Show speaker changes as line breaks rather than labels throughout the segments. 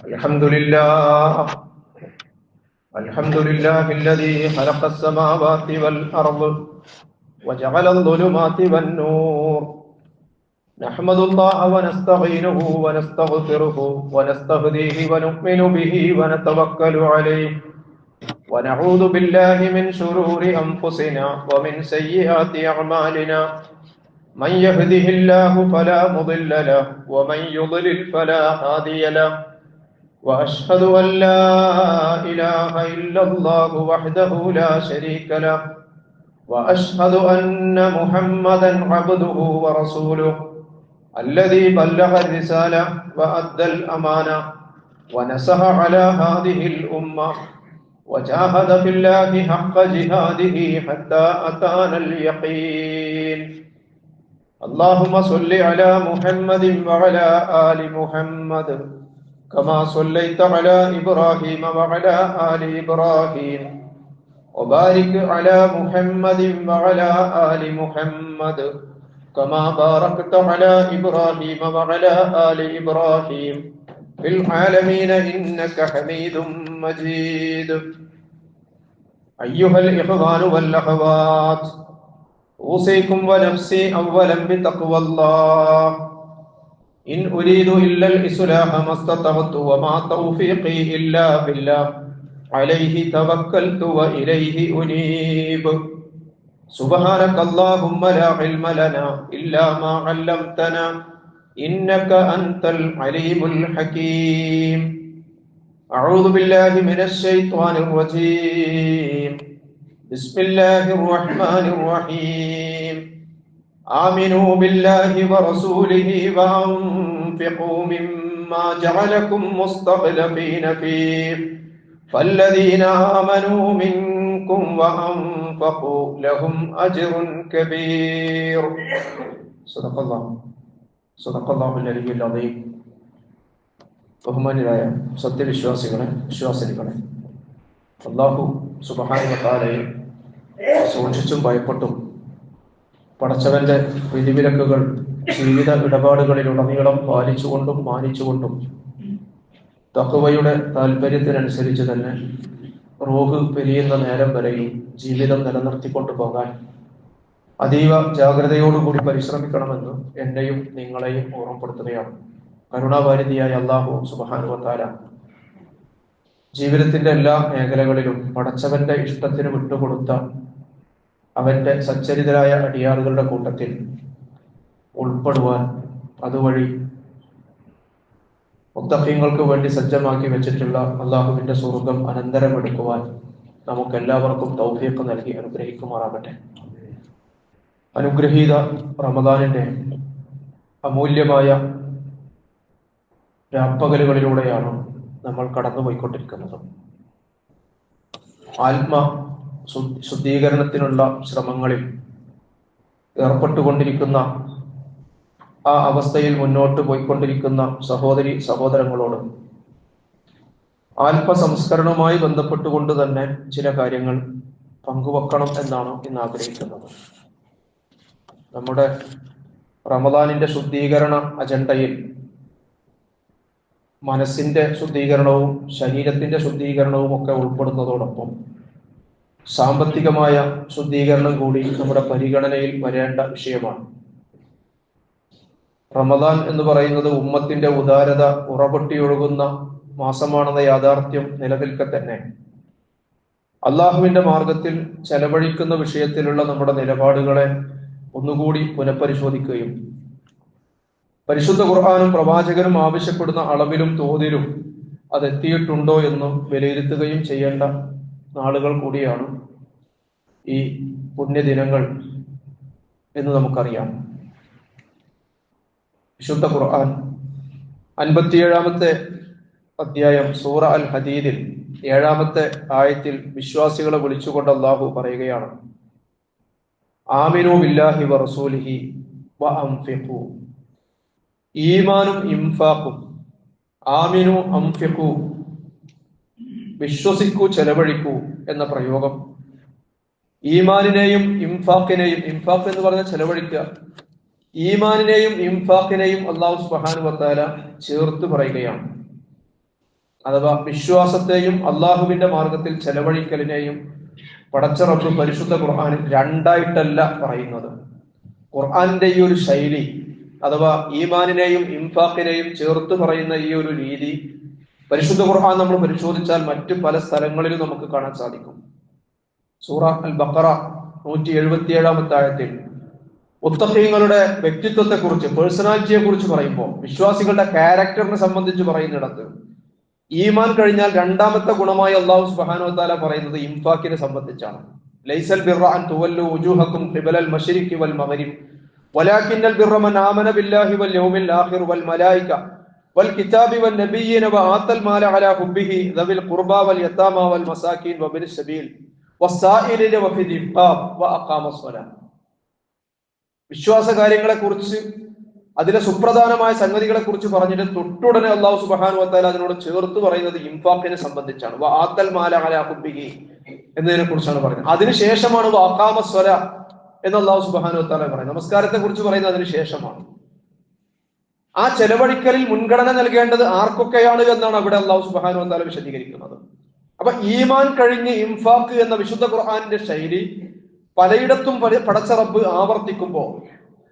الحمد لله الحمد لله الذي خلق السماوات والأرض وجعل الظلمات والنور. نحمد الله ونستعينه ونستغفره ونستهديه ونؤمن به ونتوكل عليه ونعوذ بالله من شرور أنفسنا ومن سيئات أعمالنا. من يهده الله فلا مضل له ومن يضلل فلا هادي له. وأشهد أن لا إله إلا الله وحده لا شريك له وأشهد أن محمدا عبده ورسوله الذي بلغ الرسالة وأدى الأمانة ونصح على هذه الأمة وجاهد في الله حق جهاده حتى أتانا اليقين. اللهم صل على محمد وعلى آل محمد كما صليت على إبراهيم وعلى آل إبراهيم وبارك على محمد وعلى آل محمد كما باركت على إبراهيم وعلى آل إبراهيم في العالمين إنك حميد مجيد. أيها الإخوان والأخوات، أوصيكم ونفسي أولا بتقوى الله. إن أريد إلا الإصلاح ما استطعت وما توفيقي إلا بالله عليه توكلت وإليه أنيب. سبحانك اللهم لا علم لنا إلا ما علمتنا إنك أنت العليم الحكيم. أعوذ بالله من الشيطان الرجيم. بسم الله الرحمن الرحيم. آمنوا بالله ورسوله وأنفقوا مما جعلكم مستخلفين فيه فالذين آمنوا منكم وأنفقوا لهم أجر كبير. صدق الله العلي العظيم. ബഹുമാന്യരായ സത്യവിശ്വാസികളെ, വിശ്വാസിനികളെ, അല്ലാഹു സുബ്ഹാനഹു വ തആലയെ സൂക്ഷിച്ചും ഭയപ്പെട്ടും പടച്ചവന്റെ വിധിവിലക്കുകൾ ജീവിത ഇടപാടുകളിലുടനീളം പാലിച്ചുകൊണ്ടും മാനിച്ചുകൊണ്ടും തഖ്വയുടെ താല്പര്യത്തിനനുസരിച്ച് തന്നെ റൂഹ് പിരിയുന്ന നേരം വരെയും ജീവിതം നിലനിർത്തിക്കൊണ്ടു പോകാൻ അതീവ ജാഗ്രതയോടുകൂടി പരിശ്രമിക്കണമെന്ന് എന്നെയും നിങ്ങളെയും ഓർമ്മപ്പെടുത്തുകയാണ്. കരുണാവാരിധിയായ അല്ലാഹു സുബ്ഹാനഹു വ തആല ജീവിതത്തിന്റെ എല്ലാ മേഖലകളിലും പടച്ചവന്റെ ഇഷ്ടത്തിന് വിട്ടുകൊടുത്ത അവന്റെ സച്ചരിതരായ അടിയാറുകളുടെ കൂട്ടത്തിൽ ഉൾപ്പെടുവാൻ, അതുവഴി മുത്തഖീങ്ങൾക്ക് വേണ്ടി സജ്ജമാക്കി വെച്ചിട്ടുള്ള അള്ളാഹുവിന്റെ സ്വർഗ്ഗം അനന്തരമെടുക്കുവാൻ നമുക്കെല്ലാവർക്കും തൗഫീഖ് നൽകി അനുഗ്രഹിക്കുമാറാകട്ടെ. അനുഗ്രഹീത റമദാനിന്റെ അമൂല്യമായ രാപ്പകലുകളിലൂടെയാണ് നമ്മൾ കടന്നുപോയിക്കൊണ്ടിരിക്കുന്നത്. ശുദ്ധീകരണത്തിനുള്ള ശ്രമങ്ങളിൽ ഏർപ്പെട്ടുകൊണ്ടിരിക്കുന്ന ആ അവസ്ഥയിൽ മുന്നോട്ട് പോയിക്കൊണ്ടിരിക്കുന്ന സഹോദരി സഹോദരങ്ങളോട് ആത്മസംസ്കരണവുമായി ബന്ധപ്പെട്ടുകൊണ്ട് തന്നെ ചില കാര്യങ്ങൾ പങ്കുവെക്കണം എന്നാണ് ഇന്ന് ആഗ്രഹിക്കുന്നത്. നമ്മുടെ റമദാനിന്റെ ശുദ്ധീകരണ അജണ്ടയിൽ മനസ്സിന്റെ ശുദ്ധീകരണവും ശരീരത്തിന്റെ ശുദ്ധീകരണവും ഒക്കെ ഉൾപ്പെടുന്നതോടൊപ്പം സാമ്പത്തികമായ ശുദ്ധീകരണം കൂടി നമ്മുടെ പരിഗണനയിൽ വരേണ്ട വിഷയമാണ്. റമദാൻ എന്ന് പറയുന്നത് ഉമ്മത്തിന്റെ ഉദാരത ഉറപൊട്ടിയൊഴുകുന്ന മാസമാണെന്ന യാഥാർത്ഥ്യം നിലനിൽക്കെ തന്നെ അള്ളാഹുവിന്റെ മാർഗത്തിൽ ചെലവഴിക്കുന്ന വിഷയത്തിലുള്ള നമ്മുടെ നിലപാടുകളെ ഒന്നുകൂടി പുനഃപരിശോധിക്കുകയും പരിശുദ്ധ ഖുർആനും പ്രവാചകനും ആവശ്യപ്പെടുന്ന അളവിലും തോതിലും അതെത്തിയിട്ടുണ്ടോ എന്ന് വിലയിരുത്തുകയും ചെയ്യേണ്ട നാളുകൾ കൂടിയാണ് ഈ പുണ്യദിനങ്ങൾ എന്ന് നമുക്കറിയാം. വിശുദ്ധ ഖുർആൻ 57-ാമത്തെ അധ്യായം സൂറ അൽ ഹദീദിൽ 7-ാമത്തെ ആയത്തിൽ വിശ്വാസികളെ വിളിച്ചുകൊണ്ട് അല്ലാഹു പറയുകയാണ്, ആമിനു ബില്ലാഹി വ റസൂലിഹി വ അൻഫിഖു. ഈമാനും ഇൻഫാഖും, ആമിനു അൻഫിഖു, വിശ്വസിക്കൂ ചെലവഴിക്കൂ എന്ന പ്രയോഗം ഈമാനിനെയും ഇൻഫാഖിനെയും, ഇൻഫാഖ് എന്ന് പറഞ്ഞാൽ ചെലവഴിക്കുക, ഈമാനിനെയും ഇൻഫാഖിനെയും അല്ലാഹു സുബ്ഹാനഹു വ തആല ചേർത്ത് പറയുകയാണ്. അഥവാ വിശ്വാസത്തെയും അള്ളാഹുവിന്റെ മാർഗത്തിൽ ചെലവഴിക്കലിനെയും പടച്ച റബ്ബ് പരിശുദ്ധ ഖുർആനിൽ രണ്ടായിട്ടല്ല പറയുന്നത്. ഖുർആന്റെ ഈ ഒരു ശൈലി അഥവാ ഈമാനിനെയും ഇൻഫാഖിനെയും ചേർത്ത് പറയുന്ന ഈ ഒരു രീതി പരിശുദ്ധ ഖുർആൻ നമ്മൾ പരിശോധിച്ചാൽ മറ്റു പല സ്ഥലങ്ങളിലും നമുക്ക് കാണാൻ സാധിക്കും. സൂറ അൽ ബഖറ 177 ആയത്തിൽ മുത്തഖീങ്ങളുടെ വ്യക്തിത്വത്തെ കുറിച്ച്, പേഴ്സണാലിറ്റിയെ കുറിച്ച് പറയുമ്പോൾ, വിശ്വാസികളുടെ ക്യാരക്ടറിനെ സംബന്ധിച്ച് പറയുന്നിടത്ത് ഈമാൻ കഴിഞ്ഞാൽ രണ്ടാമത്തെ ഗുണമായി അല്ലാഹു സുബ്ഹാനഹു വ തആല പറയുന്നത് ഇൻഫാഖിനെ സംബന്ധിച്ചാണ്. ലൈസൽ ബിർറ അൻ തുവല്ലു വുജൂഹക്കും ഖിബലൽ മശ്രിഖി വൽ മഗ്രിബ് വലാകിന്നൽ ബിർറ മൻ ആമന ബില്ലാഹി വൽ യൗമിൽ ആഖിർ വൽ മലായിക വൽ കിതാബി വൻ നബിയ്യീന വആതൽ മാല അലാ ഹുബ്ബിഹി ദവിൽ ഖുർബാ വൽ യതാമ വൽ മസാകീൻ വബിനിസ് സബീൽ വസ്സായിലിന വഫി ദിഖാബ് വഅഖാമസ് സ്വലാ. വിശ്വാസ കാര്യങ്ങളെ കുറിച്ച്, അതിലെ സുപ്രധാനമായ സംഗതികളെ കുറിച്ച് പറഞ്ഞിട്ട് തൊട്ടുടനെ അല്ലാഹു സുബ്ഹാനഹു വ തആല അതിനോട് ചേർത്ത് പറയുന്നത് ഇൻഫാഖിനെ സംബന്ധിച്ചാണ്. വആതൽ മാല അലാ ഹുബ്ബിഹി എന്നതിനെ കുറിച്ചാണ് പറയുന്നത്. അതിനുശേഷമാണ് വഅഖാമസ് സ്വലാ എന്ന് അല്ലാഹു സുബ്ഹാനഹു വ തആല പറയുന്നത്. നമസ്കാരത്തെ കുറിച്ച് പറയുന്നത് അതിന് ശേഷമാണ്. ആ ചെലവഴിക്കലിൽ മുൻഗണന നൽകേണ്ടത് ആർക്കൊക്കെയാണ് എന്നാണ് അവിടെ അല്ലാഹു സുബ്ഹാനഹു വ തആല വിശദീകരിക്കുന്നത്. അപ്പൊ ഈമാൻ കഴിഞ്ഞ് ഇൻഫാഖ് എന്ന വിശുദ്ധ ഖുർആനിന്റെ ശൈലി പലയിടത്തും പടച്ച റബ്ബ് ആവർത്തിക്കുമ്പോൾ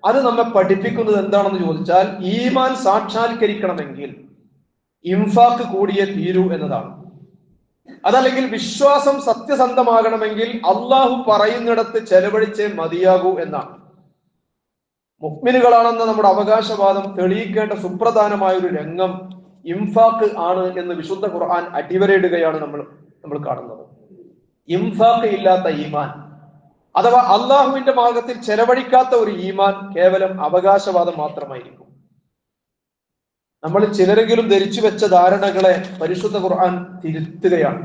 അത് നമ്മെ പഠിപ്പിക്കുന്നത് എന്താണെന്ന് ചോദിച്ചാൽ, ഈമാൻ സാക്ഷാത്കരിക്കണമെങ്കിൽ ഇൻഫാഖ് കൂടിയേ തീരൂ എന്നതാണ്. അതല്ലെങ്കിൽ വിശ്വാസം സത്യസന്ധമാകണമെങ്കിൽ അള്ളാഹു പറയുന്നിടത്ത് ചെലവഴിച്ചേ മതിയാകൂ എന്നാണ്. മുഅ്മിനുകളാണെന്ന നമ്മുടെ അവകാശവാദം തെളിയിക്കേണ്ട സുപ്രധാനമായ ഒരു രംഗം ഇൻഫാഖ് ആണ് എന്ന് വിശുദ്ധ ഖുർആൻ അടിവരയിടുകയാണ് നമ്മൾ കാണുന്നത്. ഇൻഫാഖ് ഇല്ലാത്ത ഈമാൻ അഥവാ അള്ളാഹുവിന്റെ മാർഗത്തിൽ ചെലവഴിക്കാത്ത ഒരു ഈമാൻ കേവലം അവകാശവാദം മാത്രമായിരിക്കും. നമ്മൾ ചിലരെങ്കിലും ധരിച്ചു വെച്ച ധാരണകളെ പരിശുദ്ധ ഖുർആൻ തിരുത്തുകയാണ്.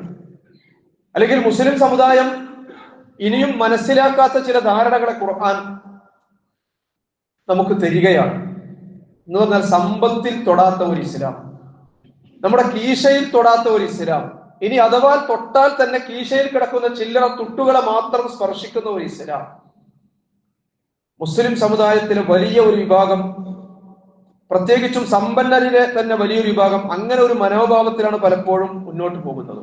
അല്ലെങ്കിൽ മുസ്ലിം സമുദായം ഇനിയും മനസ്സിലാക്കാത്ത ചില ധാരണകളെ ഖുർആൻ നമുക്ക് തരികയാണ്. എന്ന് പറഞ്ഞാൽ സമ്പത്തിൽ തൊടാത്ത ഒരു ഇസ്ലാം, നമ്മുടെ കീശയിൽ തൊടാത്ത ഒരു ഇസ്ലാം, ഇനി അഥവാ തൊട്ടാൽ തന്നെ കീശയിൽ കിടക്കുന്ന ചില്ലറ തുട്ടുകളെ മാത്രം സ്പർശിക്കുന്ന ഒരു ഇസ്ലാം. മുസ്ലിം സമുദായത്തിലെ വലിയ ഒരു വിഭാഗം, പ്രത്യേകിച്ചും സമ്പന്നരിലെ തന്നെ വലിയൊരു വിഭാഗം അങ്ങനെ ഒരു മനോഭാവത്തിലാണ് പലപ്പോഴും മുന്നോട്ട് പോകുന്നത്.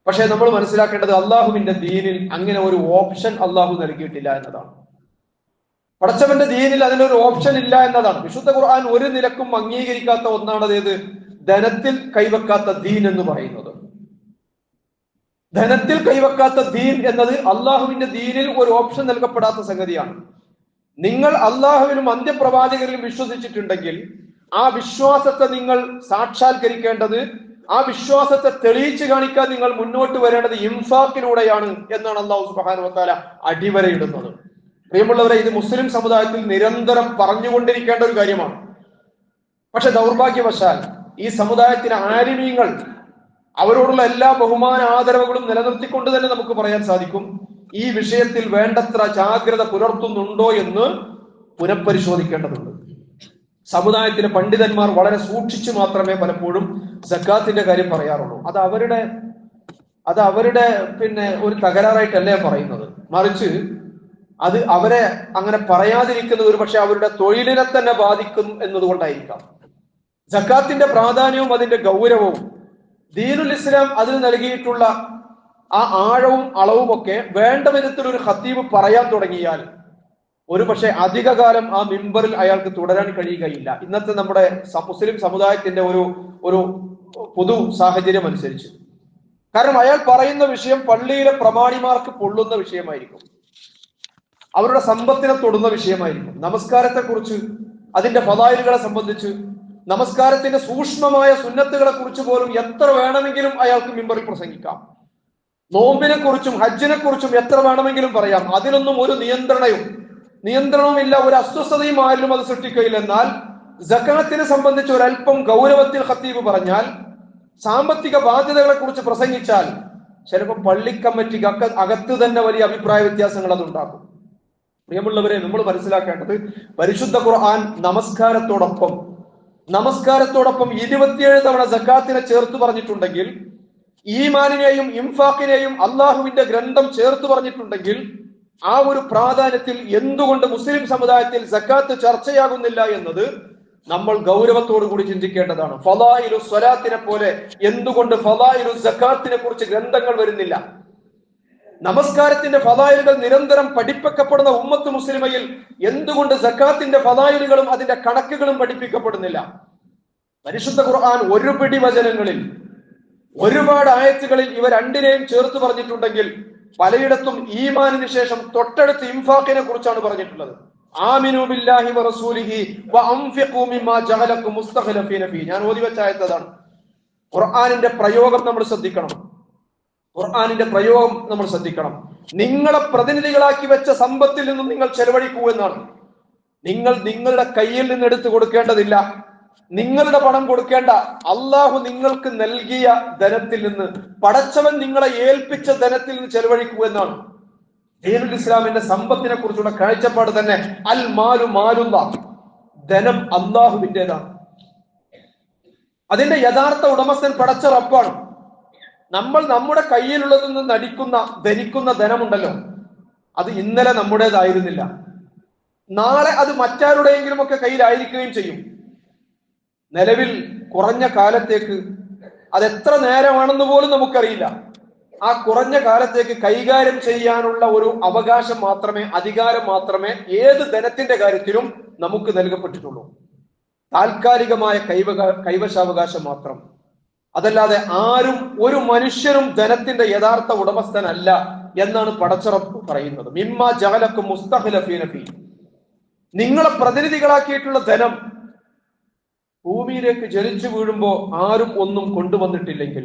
പക്ഷെ നമ്മൾ മനസ്സിലാക്കേണ്ടത് അള്ളാഹുവിന്റെ ദീനിൽ അങ്ങനെ ഒരു ഓപ്ഷൻ അള്ളാഹു നൽകിയിട്ടില്ല എന്നതാണ്. പടച്ചവന്റെ ദീനിൽ അതിനൊരു ഓപ്ഷൻ ഇല്ല എന്നതാണ്. വിശുദ്ധ ഖുർആൻ ഒരു നിലക്കും അംഗീകരിക്കാത്ത ഒന്നാണ് അതേത്? ധനത്തിൽ കൈവെക്കാത്ത ദീൻ എന്ന് പറയുന്നത്. ധനത്തിൽ കൈവെക്കാത്ത ദീൻ എന്നത് അള്ളാഹുവിന്റെ ദീനിൽ ഒരു ഓപ്ഷൻ നൽകപ്പെടാത്ത സംഗതിയാണ്. നിങ്ങൾ അള്ളാഹുവിനും അന്ത്യപ്രവാചകരിലും വിശ്വസിച്ചിട്ടുണ്ടെങ്കിൽ ആ വിശ്വാസത്തെ നിങ്ങൾ സാക്ഷാത്കരിക്കേണ്ടത്, ആ വിശ്വാസത്തെ തെളിയിച്ചു കാണിക്കാൻ നിങ്ങൾ മുന്നോട്ട് വരേണ്ടത് ഇൻഫാഖിലൂടെയാണ് എന്നാണ് അല്ലാഹു സുബ്ഹാനഹു വ തആല അടിവരയിടുന്നത്. പ്രിയമുള്ളവരെ, ഇത് മുസ്ലിം സമുദായത്തിൽ നിരന്തരം പറഞ്ഞുകൊണ്ടിരിക്കേണ്ട ഒരു കാര്യമാണ്. പക്ഷെ ദൗർഭാഗ്യവശാൽ ഈ സമുദായത്തിലെ ആലിമീങ്ങൾ അവരോടുള്ള എല്ലാ ബഹുമാന ആദരവുകളും നിലനിർത്തിക്കൊണ്ട് തന്നെ നമുക്ക് പറയാൻ സാധിക്കും, ഈ വിഷയത്തിൽ വേണ്ടത്ര ജാഗ്രത പുലർത്തുന്നുണ്ടോ എന്ന് പുനഃപരിശോധിക്കേണ്ടതുണ്ട്. സമുദായത്തിലെ പണ്ഡിതന്മാർ വളരെ സൂക്ഷിച്ചു മാത്രമേ പലപ്പോഴും സക്കാത്തിന്റെ കാര്യം പറയാറുള്ളൂ. അത് അവരുടെ ഒരു തകരാറായിട്ടല്ലേ പറയുന്നത്, മറിച്ച് അത് അവരെ അങ്ങനെ പറയാതിരിക്കുന്നത് ഒരു പക്ഷെ അവരുടെ തൊഴിലിനെ തന്നെ ബാധിക്കും എന്നതുകൊണ്ടായിരിക്കാം. സക്കാത്തിന്റെ പ്രാധാന്യവും അതിന്റെ ഗൗരവവും ദീനുൽ ഇസ്ലാം അതിന് നൽകിയിട്ടുള്ള ആ ആഴവും അളവും ഒക്കെ വേണ്ട വിധത്തിൽ ഒരു ഖത്തീബ് പറയാൻ തുടങ്ങിയാൽ ഒരു പക്ഷെ അധികകാലം ആ മിമ്പറിൽ അയാൾക്ക് തുടരാൻ കഴിയുകയില്ല. ഇന്നത്തെ നമ്മുടെ മുസ്ലിം സമുദായത്തിന്റെ ഒരു പൊതു സാഹചര്യം അനുസരിച്ച്. കാരണം അയാൾ പറയുന്ന വിഷയം പള്ളിയിലെ പ്രമാണിമാർക്ക് പൊള്ളുന്ന വിഷയമായിരിക്കും, അവരുടെ സമ്പത്തിനെ തൊടുന്ന വിഷയമായിരിക്കും. നമസ്കാരത്തെ കുറിച്ച്, അതിന്റെ ഫളായിലുകളെ സംബന്ധിച്ച്, നമസ്കാരത്തിന്റെ സൂക്ഷ്മമായ സുന്നത്തുകളെ കുറിച്ച് പോലും എത്ര വേണമെങ്കിലും അയാൾക്ക് മിമ്പറിൽ പ്രസംഗിക്കാം. നോമ്പിനെ കുറിച്ചും ഹജ്ജിനെ കുറിച്ചും എത്ര വേണമെങ്കിലും പറയാം. അതിനൊന്നും ഒരു നിയന്ത്രണവും ഇല്ല, ഒരു അസ്വസ്ഥതയും ആരിലും അത് സൃഷ്ടിക്കുകയില്ല. എന്നാൽ സക്കാത്തിനെ സംബന്ധിച്ച് ഒരല്പം ഗൗരവത്തിൽ ഖത്തീബ് പറഞ്ഞാൽ, സാമ്പത്തിക ബാധ്യതകളെ കുറിച്ച് പ്രസംഗിച്ചാൽ ചിലപ്പോൾ പള്ളി കമ്മിറ്റിക്ക് അകത്ത് തന്നെ വലിയ അഭിപ്രായ വ്യത്യാസങ്ങൾ അതുണ്ടാക്കും. പ്രിയമുള്ളവരെ, നമ്മൾ മനസ്സിലാക്കേണ്ടത് പരിശുദ്ധ ഖുർആൻ നമസ്കാരത്തോടൊപ്പം 27 തവണ സക്കാത്തിനെ ചേർത്ത് പറഞ്ഞിട്ടുണ്ടെങ്കിൽ, ഈമാനിനെയും ഇൻഫാഖിനെയും അള്ളാഹുവിന്റെ ഗ്രന്ഥം ചേർത്ത് പറഞ്ഞിട്ടുണ്ടെങ്കിൽ, ആ ഒരു പ്രാധാന്യത്തിൽ എന്തുകൊണ്ട് മുസ്ലിം സമുദായത്തിൽ സക്കാത്ത് ചർച്ചയാകുന്നില്ല എന്നത് നമ്മൾ ഗൗരവത്തോടു കൂടി ചിന്തിക്കേണ്ടതാണ്. ഫളായിലു സ്വലാത്തിനെ പോലെ എന്തുകൊണ്ട് ഫളായിലു സക്കാത്തിനെ കുറിച്ച് ഗ്രന്ഥങ്ങൾ വരുന്നില്ല? നമസ്കാരത്തിന്റെ ഫളായിലുകൾ നിരന്തരം പഠിപ്പിക്കപ്പെടുന്ന ഉമ്മത്ത് മുസ്ലിമയിൽ എന്തുകൊണ്ട് സക്കാത്തിന്റെ ഫളായിലുകളും അതിന്റെ കണക്കുകളും പഠിപ്പിക്കപ്പെടുന്നില്ല? പരിശുദ്ധ ഖുർആൻ ഒരു പിടി വചനങ്ങളിൽ ഒരുപാട് ആയത്തുകളിൽ ഇവ രണ്ടിനെയും ചേർത്ത് പറഞ്ഞിട്ടുണ്ടെങ്കിൽ പലയിടത്തും ഈമാനിന് ശേഷം തൊട്ടടുത്ത് ഇൻഫാഖിനെ കുറിച്ചാണ് പറഞ്ഞിട്ടുള്ളത്. ആമിനു ബില്ലാഹി വറസൂലിഹി വഅൻഫിഖൂ മിമ്മാ ജഅലകും മുസ്തഖലഫീന ഫീ. ഞാൻ ഓതി വെച്ച ആയത്താണ്. ഖുർആനിന്റെ പ്രയോഗം നമ്മൾ ശ്രദ്ധിക്കണം. ഖുർആനിന്റെ പ്രയോഗം നമ്മൾ ശ്രദ്ധിക്കണം. നിങ്ങളെ പ്രതിനിധികളാക്കി വെച്ച സമ്പത്തിൽ നിന്നും നിങ്ങൾ ചെലവഴിക്കൂ എന്നാണ്. നിങ്ങൾ നിങ്ങളുടെ കയ്യിൽ നിന്ന് എടുത്തു കൊടുക്കേണ്ടതില്ല. നിങ്ങളുടെ പണം കൊടുക്കേണ്ട. അള്ളാഹു നിങ്ങൾക്ക് നൽകിയ ധനത്തിൽ നിന്ന്, പടച്ചവൻ നിങ്ങളെ ഏൽപ്പിച്ച ധനത്തിൽ നിന്ന് ചെലവഴിക്കൂ എന്നാണ്. ദീനുൽ ഇസ്ലാമിന്റെ സമ്പത്തിനെ കുറിച്ചുള്ള കാഴ്ചപ്പാട് തന്നെ അൽ മാലു മാലുല്ലാഹ്, ധനം അള്ളാഹുവിൻ്റെതാണ്. അതിന്റെ യഥാർത്ഥ ഉടമസ്ഥൻ പടച്ച റബ്ബാണ്. നമ്മൾ നമ്മുടെ കയ്യിലുള്ളതിൽ നിന്ന് ധരിക്കുന്ന ധനമുണ്ടല്ലോ, അത് ഇന്നലെ നമ്മുടേതായിരുന്നില്ല. നാളെ അത് മറ്റാരുടെയെങ്കിലും ഒക്കെ കയ്യിലായിരിക്കുകയും ചെയ്യും. നിലവിൽ കുറഞ്ഞ കാലത്തേക്ക്, അത് എത്ര നേരമാണെന്ന് പോലും നമുക്കറിയില്ല. ആ കുറഞ്ഞ കാലത്തേക്ക് കൈകാര്യം ചെയ്യാനുള്ള ഒരു അവകാശം മാത്രമേ, അധികാരം മാത്രമേ ഏത് ധനത്തിന്റെ കാര്യത്തിലും നമുക്ക് നൽകപ്പെട്ടിട്ടുള്ളൂ. താൽക്കാലികമായ കൈവശാവകാശം മാത്രം. അതല്ലാതെ ആരും, ഒരു മനുഷ്യരും ധനത്തിന്റെ യഥാർത്ഥ ഉടമസ്ഥനല്ല എന്നാണ് പടച്ചറപ്പ് പറയുന്നത്. മിമ്മാ ജഅലകും മുസ്തഖലഫീന ഫീ. നിങ്ങളെ പ്രതിനിധികളാക്കിയിട്ടുള്ള ധനം ഭൂമിയിലേക്ക് ജനിച്ചു വീഴുമ്പോ ആരും ഒന്നും കൊണ്ടുവന്നിട്ടില്ലെങ്കിൽ,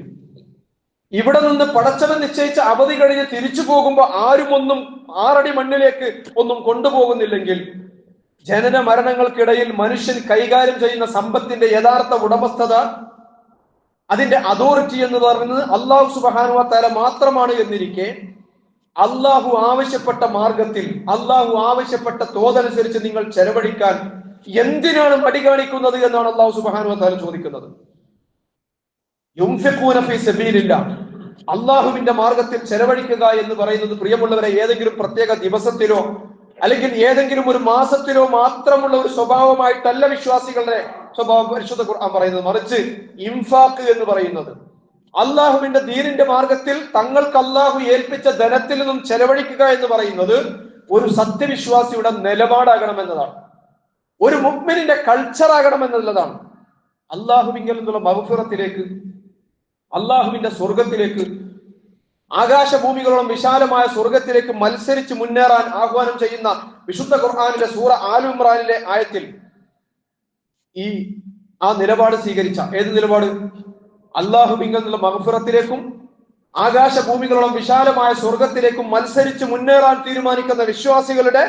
ഇവിടെ നിന്ന് പടച്ചവൻ നിശ്ചയിച്ച അവധി കഴിഞ്ഞ് തിരിച്ചു പോകുമ്പോ ആരും ഒന്നും 6 അടി മണ്ണിലേക്ക് ഒന്നും കൊണ്ടുപോകുന്നില്ലെങ്കിൽ, ജനന മരണങ്ങൾക്കിടയിൽ മനുഷ്യൻ കൈകാര്യം ചെയ്യുന്ന സമ്പത്തിന്റെ യഥാർത്ഥ ഉടമസ്ഥത, അതിന്റെ അതോറിറ്റി എന്ന് പറയുന്നത് അള്ളാഹു സുബ്ഹാനഹു വ തആല മാത്രമാണ് എന്നിരിക്കെ, അള്ളാഹു ആവശ്യപ്പെട്ട മാർഗത്തിൽ, അള്ളാഹു ആവശ്യപ്പെട്ട തോതനുസരിച്ച് നിങ്ങൾ ചെലവഴിക്കാൻ എന്തിനാണ് മടി കാണിക്കുന്നത് എന്നാണ് അള്ളാഹു സുബ്ഹാനഹു വ തആല ചോദിക്കുന്നത്. യുൻഫിഖൂന ഫീ സബീലില്ലാഹ്, അള്ളാഹുവിന്റെ മാർഗത്തിൽ ചെലവഴിക്കുക എന്ന് പറയുന്നത് പ്രിയമുള്ളവരെ ഏതെങ്കിലും പ്രത്യേക ദിവസത്തിലോ അല്ലെങ്കിൽ ഏതെങ്കിലും ഒരു മാസത്തിലോ മാത്രമുള്ള ഒരു സ്വഭാവമായിട്ടല്ല വിശ്വാസികളുടെ സ്വഭാവം പരിശുദ്ധ ഖുർആൻ പറയുന്നത്. മറിച്ച് ഇൻഫാഖ് എന്ന് പറയുന്നത്, അള്ളാഹുവിന്റെ ദീനിന്റെ മാർഗത്തിൽ തങ്ങൾക്ക് അള്ളാഹു ഏൽപ്പിച്ച ധനത്തിൽ നിന്നും ചെലവഴിക്കുക എന്ന് പറയുന്നത് ഒരു സത്യവിശ്വാസിയുടെ നിലപാടാകണമെന്നതാണ്, ഒരു മുഅ്മിനിന്റെ കൾച്ചർ ആകണമെന്നുള്ളതാണ്. അള്ളാഹുവിങ്കിൽ നിന്നുള്ള മഗ്ഫിറത്തിലേക്ക്, അള്ളാഹുവിന്റെ സ്വർഗത്തിലേക്ക്, ആകാശഭൂമികളോളം വിശാലമായ സ്വർഗത്തിലേക്ക് മത്സരിച്ച് മുന്നേറാൻ ആഹ്വാനം ചെയ്യുന്ന വിശുദ്ധ ഖുർആനിലെ സൂറ ആലു ഇമ്രാനിലെ ആയത്തിൽ ആ നിലപാട് സ്വീകരിച്ച, ഏത് നിലപാട്? അള്ളാഹുവിങ്കിൽ നിന്നുള്ള മഗ്ഫിറത്തിലേക്കും ആകാശഭൂമികളോളം വിശാലമായ സ്വർഗത്തിലേക്കും മത്സരിച്ച് മുന്നേറാൻ തീരുമാനിക്കുന്ന വിശ്വാസികളുടെ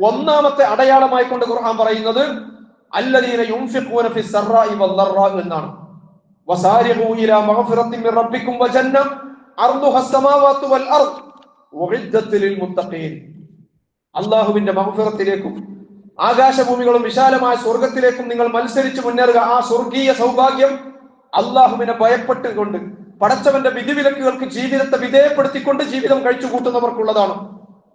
ഒന്നാമത്തെ അടയാളമായി കൊണ്ട് ഖുർആൻ പറയുന്നത് അല്ലദീന യുൻഫിഖൂന ഫിസ് സറാഇ വദ്ദറാ എന്നാണ്. വസാരിഖൂ ഇലാ മഗ്ഫിറത്തിൻ മിർ റബ്ബിക്കും വജന്ന അർദുഹാ അസ്സമാവാതു വൽ അർദ് ഉഇദ്ദത് ലിൽ മുത്തഖീൻ. അല്ലാഹുവിന്റെ മഗ്ഫിറത്തിലേക്കും ആകാശഭൂമികളും വിശാലമായ സ്വർഗത്തിലേക്കും നിങ്ങൾ മത്സരിച്ച് മുന്നേറുക. ആ സ്വർഗീയ സൗഭാഗ്യം അള്ളാഹുവിനെ ഭയപ്പെട്ടുകൊണ്ട്, പടച്ചവന്റെ വിധിവിലക്കുകൾക്ക് ജീവിതത്തെ വിധേയപ്പെടുത്തിക്കൊണ്ട് ജീവിതം കഴിച്ചു കൂട്ടുന്നവർക്കുള്ളതാണ്.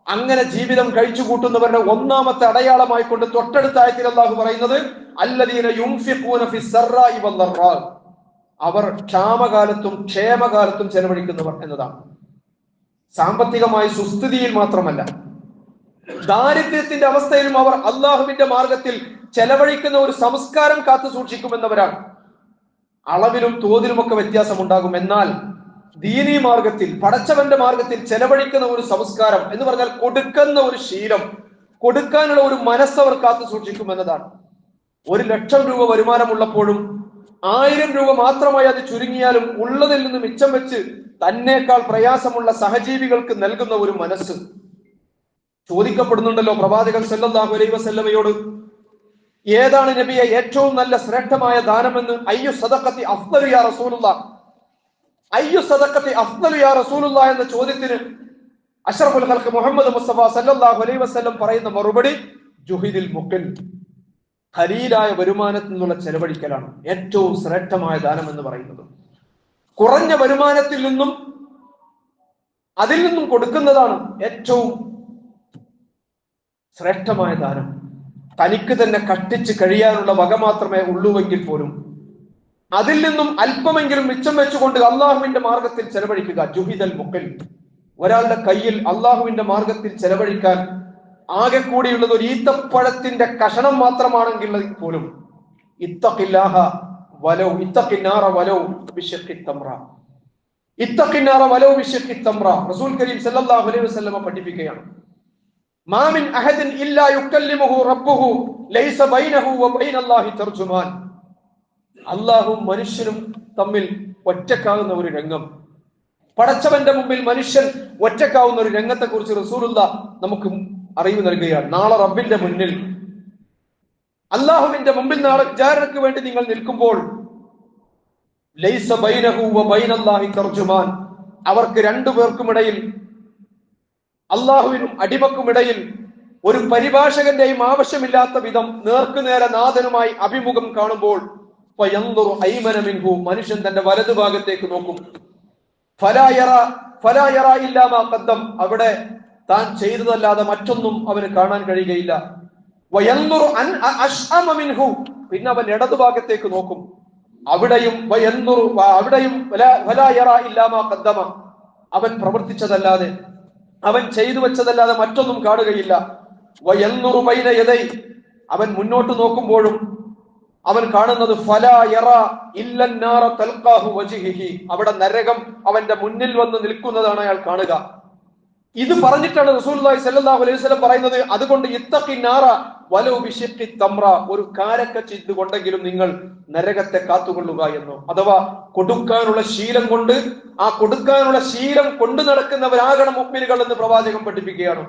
അങ്ങനെ ജീവിതം കഴിച്ചു കൂട്ടുന്നവരുടെ ഒന്നാമത്തെ അടയാളമായി കൊണ്ട് തൊട്ടടുത്ത ആയത്തിൽ അല്ലാഹു പറയുന്നത് അല്ലദീന യുൻഫിഖൂന ഫിസ് സറാഇ വദ്ദറാ, അവർ ക്ഷാമകാലത്തും ക്ഷേമകാലത്തും ചെലവഴിക്കുന്നവർ എന്നതാണ്. സാമ്പത്തികമായി സുസ്ഥിതിയിൽ മാത്രമല്ല, ദാരിദ്ര്യത്തിന്റെ അവസ്ഥയിലും അവർ അള്ളാഹുവിന്റെ മാർഗത്തിൽ ചെലവഴിക്കുന്ന ഒരു സംസ്കാരം കാത്തു സൂക്ഷിക്കുമെന്നവരാണ്. അളവിലും തോതിലുമൊക്കെ വ്യത്യാസം ഉണ്ടാകും, എന്നാൽ ദീനീ മാർഗത്തിൽ, പടച്ചവന്റെ മാർഗത്തിൽ ചെലവഴിക്കുന്ന ഒരു സംസ്കാരം എന്ന് പറഞ്ഞാൽ കൊടുക്കുന്ന ഒരു ശീലം, കൊടുക്കാനുള്ള ഒരു മനസ്സവർ കാത്തു സൂക്ഷിക്കുമെന്നതാണ്. 1,00,000 രൂപ വരുമാനമുള്ളപ്പോഴും 1000 രൂപ മാത്രമായി അത് ചുരുങ്ങിയാലും ഉള്ളതിൽ നിന്ന് മിച്ചം വെച്ച് തന്നേക്കാൾ പ്രയാസമുള്ള സഹജീവികൾക്ക് നൽകുന്ന ഒരു മനസ്സ്. ചോദിക്കപ്പെടുന്നുണ്ടല്ലോ പ്രവാചകൻ സല്ലല്ലാഹു അലൈഹി വസല്ലമയോട്, ഏതാണ് നബിയെ ഏറ്റവും നല്ല ശ്രേഷ്ഠമായ ദാനമെന്ന്? അയ്യു സദഖത്തി അഫ്ദലു യാ റസൂലുള്ളാഹ്, അയ്യു സദഖത്തി അഫ്ദലു യാ റസൂലുള്ളാഹ് എന്ന ചോദ്യത്തിന് അഷ്റഫുൽ ഖൽഖ് മുഹമ്മദ് മുസ്തഫ സല്ലല്ലാഹു അലൈഹി വസല്ലം പറയുന്ന മറുപടി ജുഹിദിൽ മുഖിൽ, ഖലീലായ വരുമാനത്തിൽ നിന്നുള്ള ചെലവഴിക്കലാണ് ഏറ്റവും ശ്രേഷ്ഠമായ ദാനം എന്ന് പറയുന്നത്. കുറഞ്ഞ വരുമാനത്തിൽ നിന്നും അതിൽ നിന്നും കൊടുക്കുന്നതാണ് ഏറ്റവും ശ്രേഷ്ഠമായ ദാനം. തനിക്ക് തന്നെ കഷ്ടിച്ച് കഴിയാനുള്ള വക മാത്രമേ ഉള്ളൂവെങ്കിൽ പോലും അതിൽ നിന്നും അല്പമെങ്കിലും മിച്ചം വെച്ചുകൊണ്ട് അള്ളാഹുവിന്റെ മാർഗത്തിൽ ചെലവഴിക്കുക. ജുഹിദൽ മുഖൽ, ഒരാളുടെ കയ്യിൽ അള്ളാഹുവിന്റെ മാർഗത്തിൽ ചെലവഴിക്കാൻ ആകെ കൂടിയുള്ളത് ഒരു ഈത്തപ്പഴത്തിന്റെ കഷണം മാത്രമാണെങ്കിൽ പോലും ഇത്തഖില്ലാഹ വലൗ ഇത്തഖിന്നാറ വലൗ ബിശഖി തംറ, ഇത്തഖിന്നാറ വലൗ ബിശഖി തംറ റസൂൽ കരീം സല്ലല്ലാഹു അലൈഹി വസല്ലം പഠിപ്പിക്കുകയാണ്. മാ മിൻ അഹദിൻ ഇല്ലാ യുകല്ലിമുഹു റബ്ബുഹു ലൈസ ബൈനഹു വ ബൈനല്ലാഹി തർജുമാൻ. അള്ളാഹും മനുഷ്യനും തമ്മിൽ ഒറ്റക്കാവുന്ന ഒരു രംഗം, പടച്ചവന്റെ മുമ്പിൽ മനുഷ്യൻ ഒറ്റക്കാവുന്ന ഒരു രംഗത്തെ കുറിച്ച് റസൂലുള്ളാഹ് നമുക്ക് അറിവ് നൽകുകയാണ്. നാളെ റബ്ബിന്റെ മുന്നിൽ, അള്ളാഹുവിന്റെ മുമ്പിൽ നാളെ വിചാരണയ്ക്ക് വേണ്ടി നിങ്ങൾ നിൽക്കുമ്പോൾ ലൈസ ബൈനഹു വ ബൈനല്ലാഹി തർജുമാൻ, അവർക്ക് രണ്ടുപേർക്കുമിടയിൽ, അള്ളാഹുവിനും അടിമക്കുമിടയിൽ ഒരു പരിഭാഷകന്റെയും ആവശ്യമില്ലാത്ത വിധം നേർക്കുനേരെ നാഥനുമായി അഭിമുഖം കാണുമ്പോൾ മനുഷ്യൻ തന്റെ വലതുഭാഗത്തേക്ക് നോക്കും. അവിടെ താൻ ചെയ്തതല്ലാതെ മറ്റൊന്നും അവന് കാണാൻ കഴിയുകയില്ല. പിന്നെ അവൻ ഇടതുഭാഗത്തേക്ക് നോക്കും, അവിടെയും അവൻ പ്രവർത്തിച്ചതല്ലാതെ, അവൻ ചെയ്തു വെച്ചതല്ലാതെ മറ്റൊന്നും കാണുകയില്ല. അവൻ മുന്നോട്ട് നോക്കുമ്പോഴും അവൻ കാണുന്നത് അവിടെ നരകം അവന്റെ മുന്നിൽ വന്ന് നിൽക്കുന്നതാണ് അയാൾ കാണുക. ഇത് പറഞ്ഞിട്ടാണ് റസൂലുള്ളാഹി സ്വല്ലല്ലാഹു അലൈഹി വസല്ലം പറയുന്നത്, അതുകൊണ്ട് ഇത്തഖിന്നാറ വലൗ ബിശഖി തംറ, ഒരു കാരക്ക ചിന്ത് കൊണ്ടെങ്കിലും നിങ്ങൾ നരകത്തെ കാത്തുകൊള്ളുക എന്ന്. അഥവാ കൊടുക്കാനുള്ള ശീലം കൊണ്ട്, ആ കൊടുക്കാനുള്ള ശീലം കൊണ്ടു നടക്കുന്നവരാകണം മുഅ്മിനുകൾ എന്ന് പ്രവാചകൻ പഠിപ്പിക്കുകയാണ്.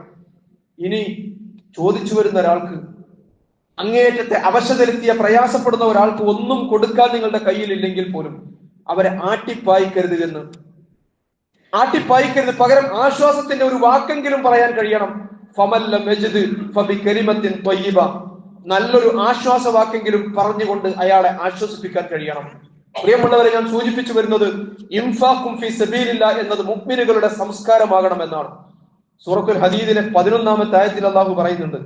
ഇനി ചോദിച്ചു വരുന്ന ഒരാൾക്ക്, അങ്ങേയറ്റത്തെ അവശതയിലെത്തിയ പ്രയാസപ്പെടുന്ന ഒരാൾക്ക് ഒന്നും കൊടുക്കാൻ നിങ്ങളുടെ കയ്യിലില്ലെങ്കിൽ പോലും അവരെ ആട്ടിപ്പായിക്കരുത് എന്ന്. ആട്ടിപ്പായിക്കരുത്, പകരം ആശ്വാസത്തിന്റെ ഒരു വാക്കെങ്കിലും പറയാൻ കഴിയണം. ഫമല്ലം യജിദ് ഫബികലിമത്തിൻ ത്വയ്യിബ, നല്ലൊരു ആശ്വാസ വാക്കെങ്കിലും പറഞ്ഞുകൊണ്ട് അയാളെ ആശ്വസിപ്പിക്കാൻ കഴിയണം. പ്രിയമുള്ളവരെ, ഞാൻ സൂചിപ്പിച്ചു വരുന്നത് ഇൻഫാഖും ഫീ സബീലില്ലാഹ് എന്നത് മുഅ്മിനുകളുടെ സംസ്കാരമാകണമെന്നാണ്. സൂറത്തുൽ ഹദീദിലെ 11-ാമത്തെ ആയത്തിൽ അല്ലാഹു പറയുന്നുണ്ട്,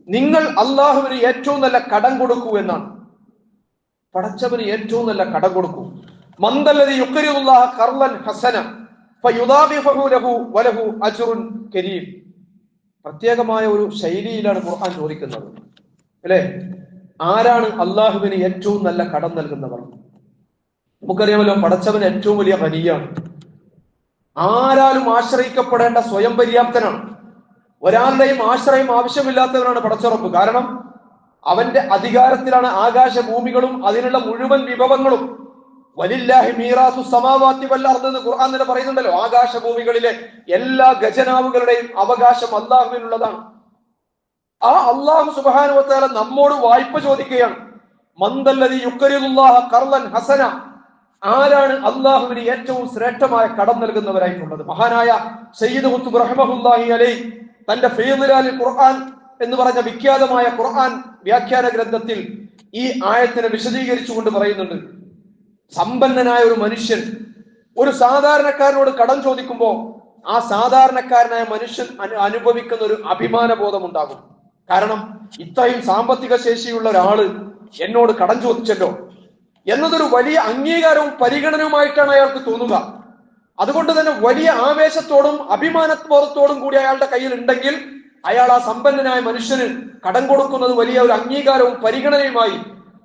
നിങ്ങൾ അള്ളാഹുവിന് ഏറ്റവും നല്ല കടം കൊടുക്കൂ എന്നാണ്. പടച്ചവന് ഏറ്റവും നല്ല കടം കൊടുക്കൂ. മന്ദല്ലദി യുഖ്രിദുല്ലാഹ ഖർളൻ ഹസന ഫയുദാബിഹു ലഹു വലഹു അജ്റുൻ കരീം. പ്രത്യേകമായ ഒരു ശൈലിയിലാണ് ഖുർആൻ ചോദിക്കുന്നത്, അല്ലേ? ആരാണ് അള്ളാഹുവിന് ഏറ്റവും നല്ല കടം നൽകുന്നവർ? നമുക്കറിയാമല്ലോ, പടച്ചവൻ ഏറ്റവും വലിയ ഖനിയാണ്. ആരാലും ആശ്രയിക്കപ്പെടേണ്ട സ്വയം പര്യാപ്തനാണ്. ഒരാളുടെയും ആശ്രയം ആവശ്യമില്ലാത്തവനാണ് പടച്ചറപ്പ്. കാരണം അവന്റെ അധികാരത്തിലാണ് ആകാശഭൂമികളും അതിനുള്ള മുഴുവൻ വിഭവങ്ങളും. വലില്ലാഹി മീറാസു സമാവാതി വൽ അർദ് എന്ന് ഖുർആൻ തന്നെ പറയുന്നുണ്ടല്ലോ. ആകാശഭൂമികളിലെ എല്ലാ ഖജനാവുകളുടെയും അവകാശം അള്ളാഹുവിനുള്ളതാണ്. ആ അള്ളാഹു സുബ്ഹാനഹു വ തആല നമ്മോട് വായ്പ ചോദിക്കുകയാണ്. മന്ദല്ലദി യുഖ്രിദുല്ലാഹ ഖർളൻ ഹസന, ആരാണ് അള്ളാഹുവിന് ഏറ്റവും ശ്രേഷ്ഠമായ കടം നൽകുന്നവരായിട്ടുള്ളത്? മഹാനായ സയ്യിദ് ഖുത്ബ് റഹ്മത്തുള്ളാഹി അലൈഹി തന്റെ ഫീദുലാലിൽ ഖുർആൻ എന്ന് പറഞ്ഞ വിഖ്യാതമായ ഖുർആൻ വ്യാഖ്യാന ഗ്രന്ഥത്തിൽ ഈ ആയത്തിനെ വിശദീകരിച്ചുകൊണ്ട് പറയുന്നുണ്ട്, സമ്പന്നനായ ഒരു മനുഷ്യൻ ഒരു സാധാരണക്കാരനോട് കടം ചോദിക്കുമ്പോൾ ആ സാധാരണക്കാരനായ മനുഷ്യൻ അനുഭവിക്കുന്ന ഒരു അഭിമാന ബോധം ഉണ്ടാകും. കാരണം ഇത്രയും സാമ്പത്തിക ശേഷിയുള്ള ഒരാള് എന്നോട് കടം ചോദിച്ചല്ലോ എന്നതൊരു വലിയ അംഗീകാരവും പരിഗണനയുമായിട്ടാണ് അയാൾക്ക് തോന്നുക. അതുകൊണ്ട് തന്നെ വലിയ ആവേശത്തോടും അഭിമാനബോധത്തോടും കൂടി അയാളുടെ കയ്യിൽ ഉണ്ടെങ്കിൽ അയാൾ ആ സമ്പന്നനായ മനുഷ്യന് കടം കൊടുക്കുന്നത് വലിയ ഒരു അംഗീകാരവും പരിഗണനയുമായി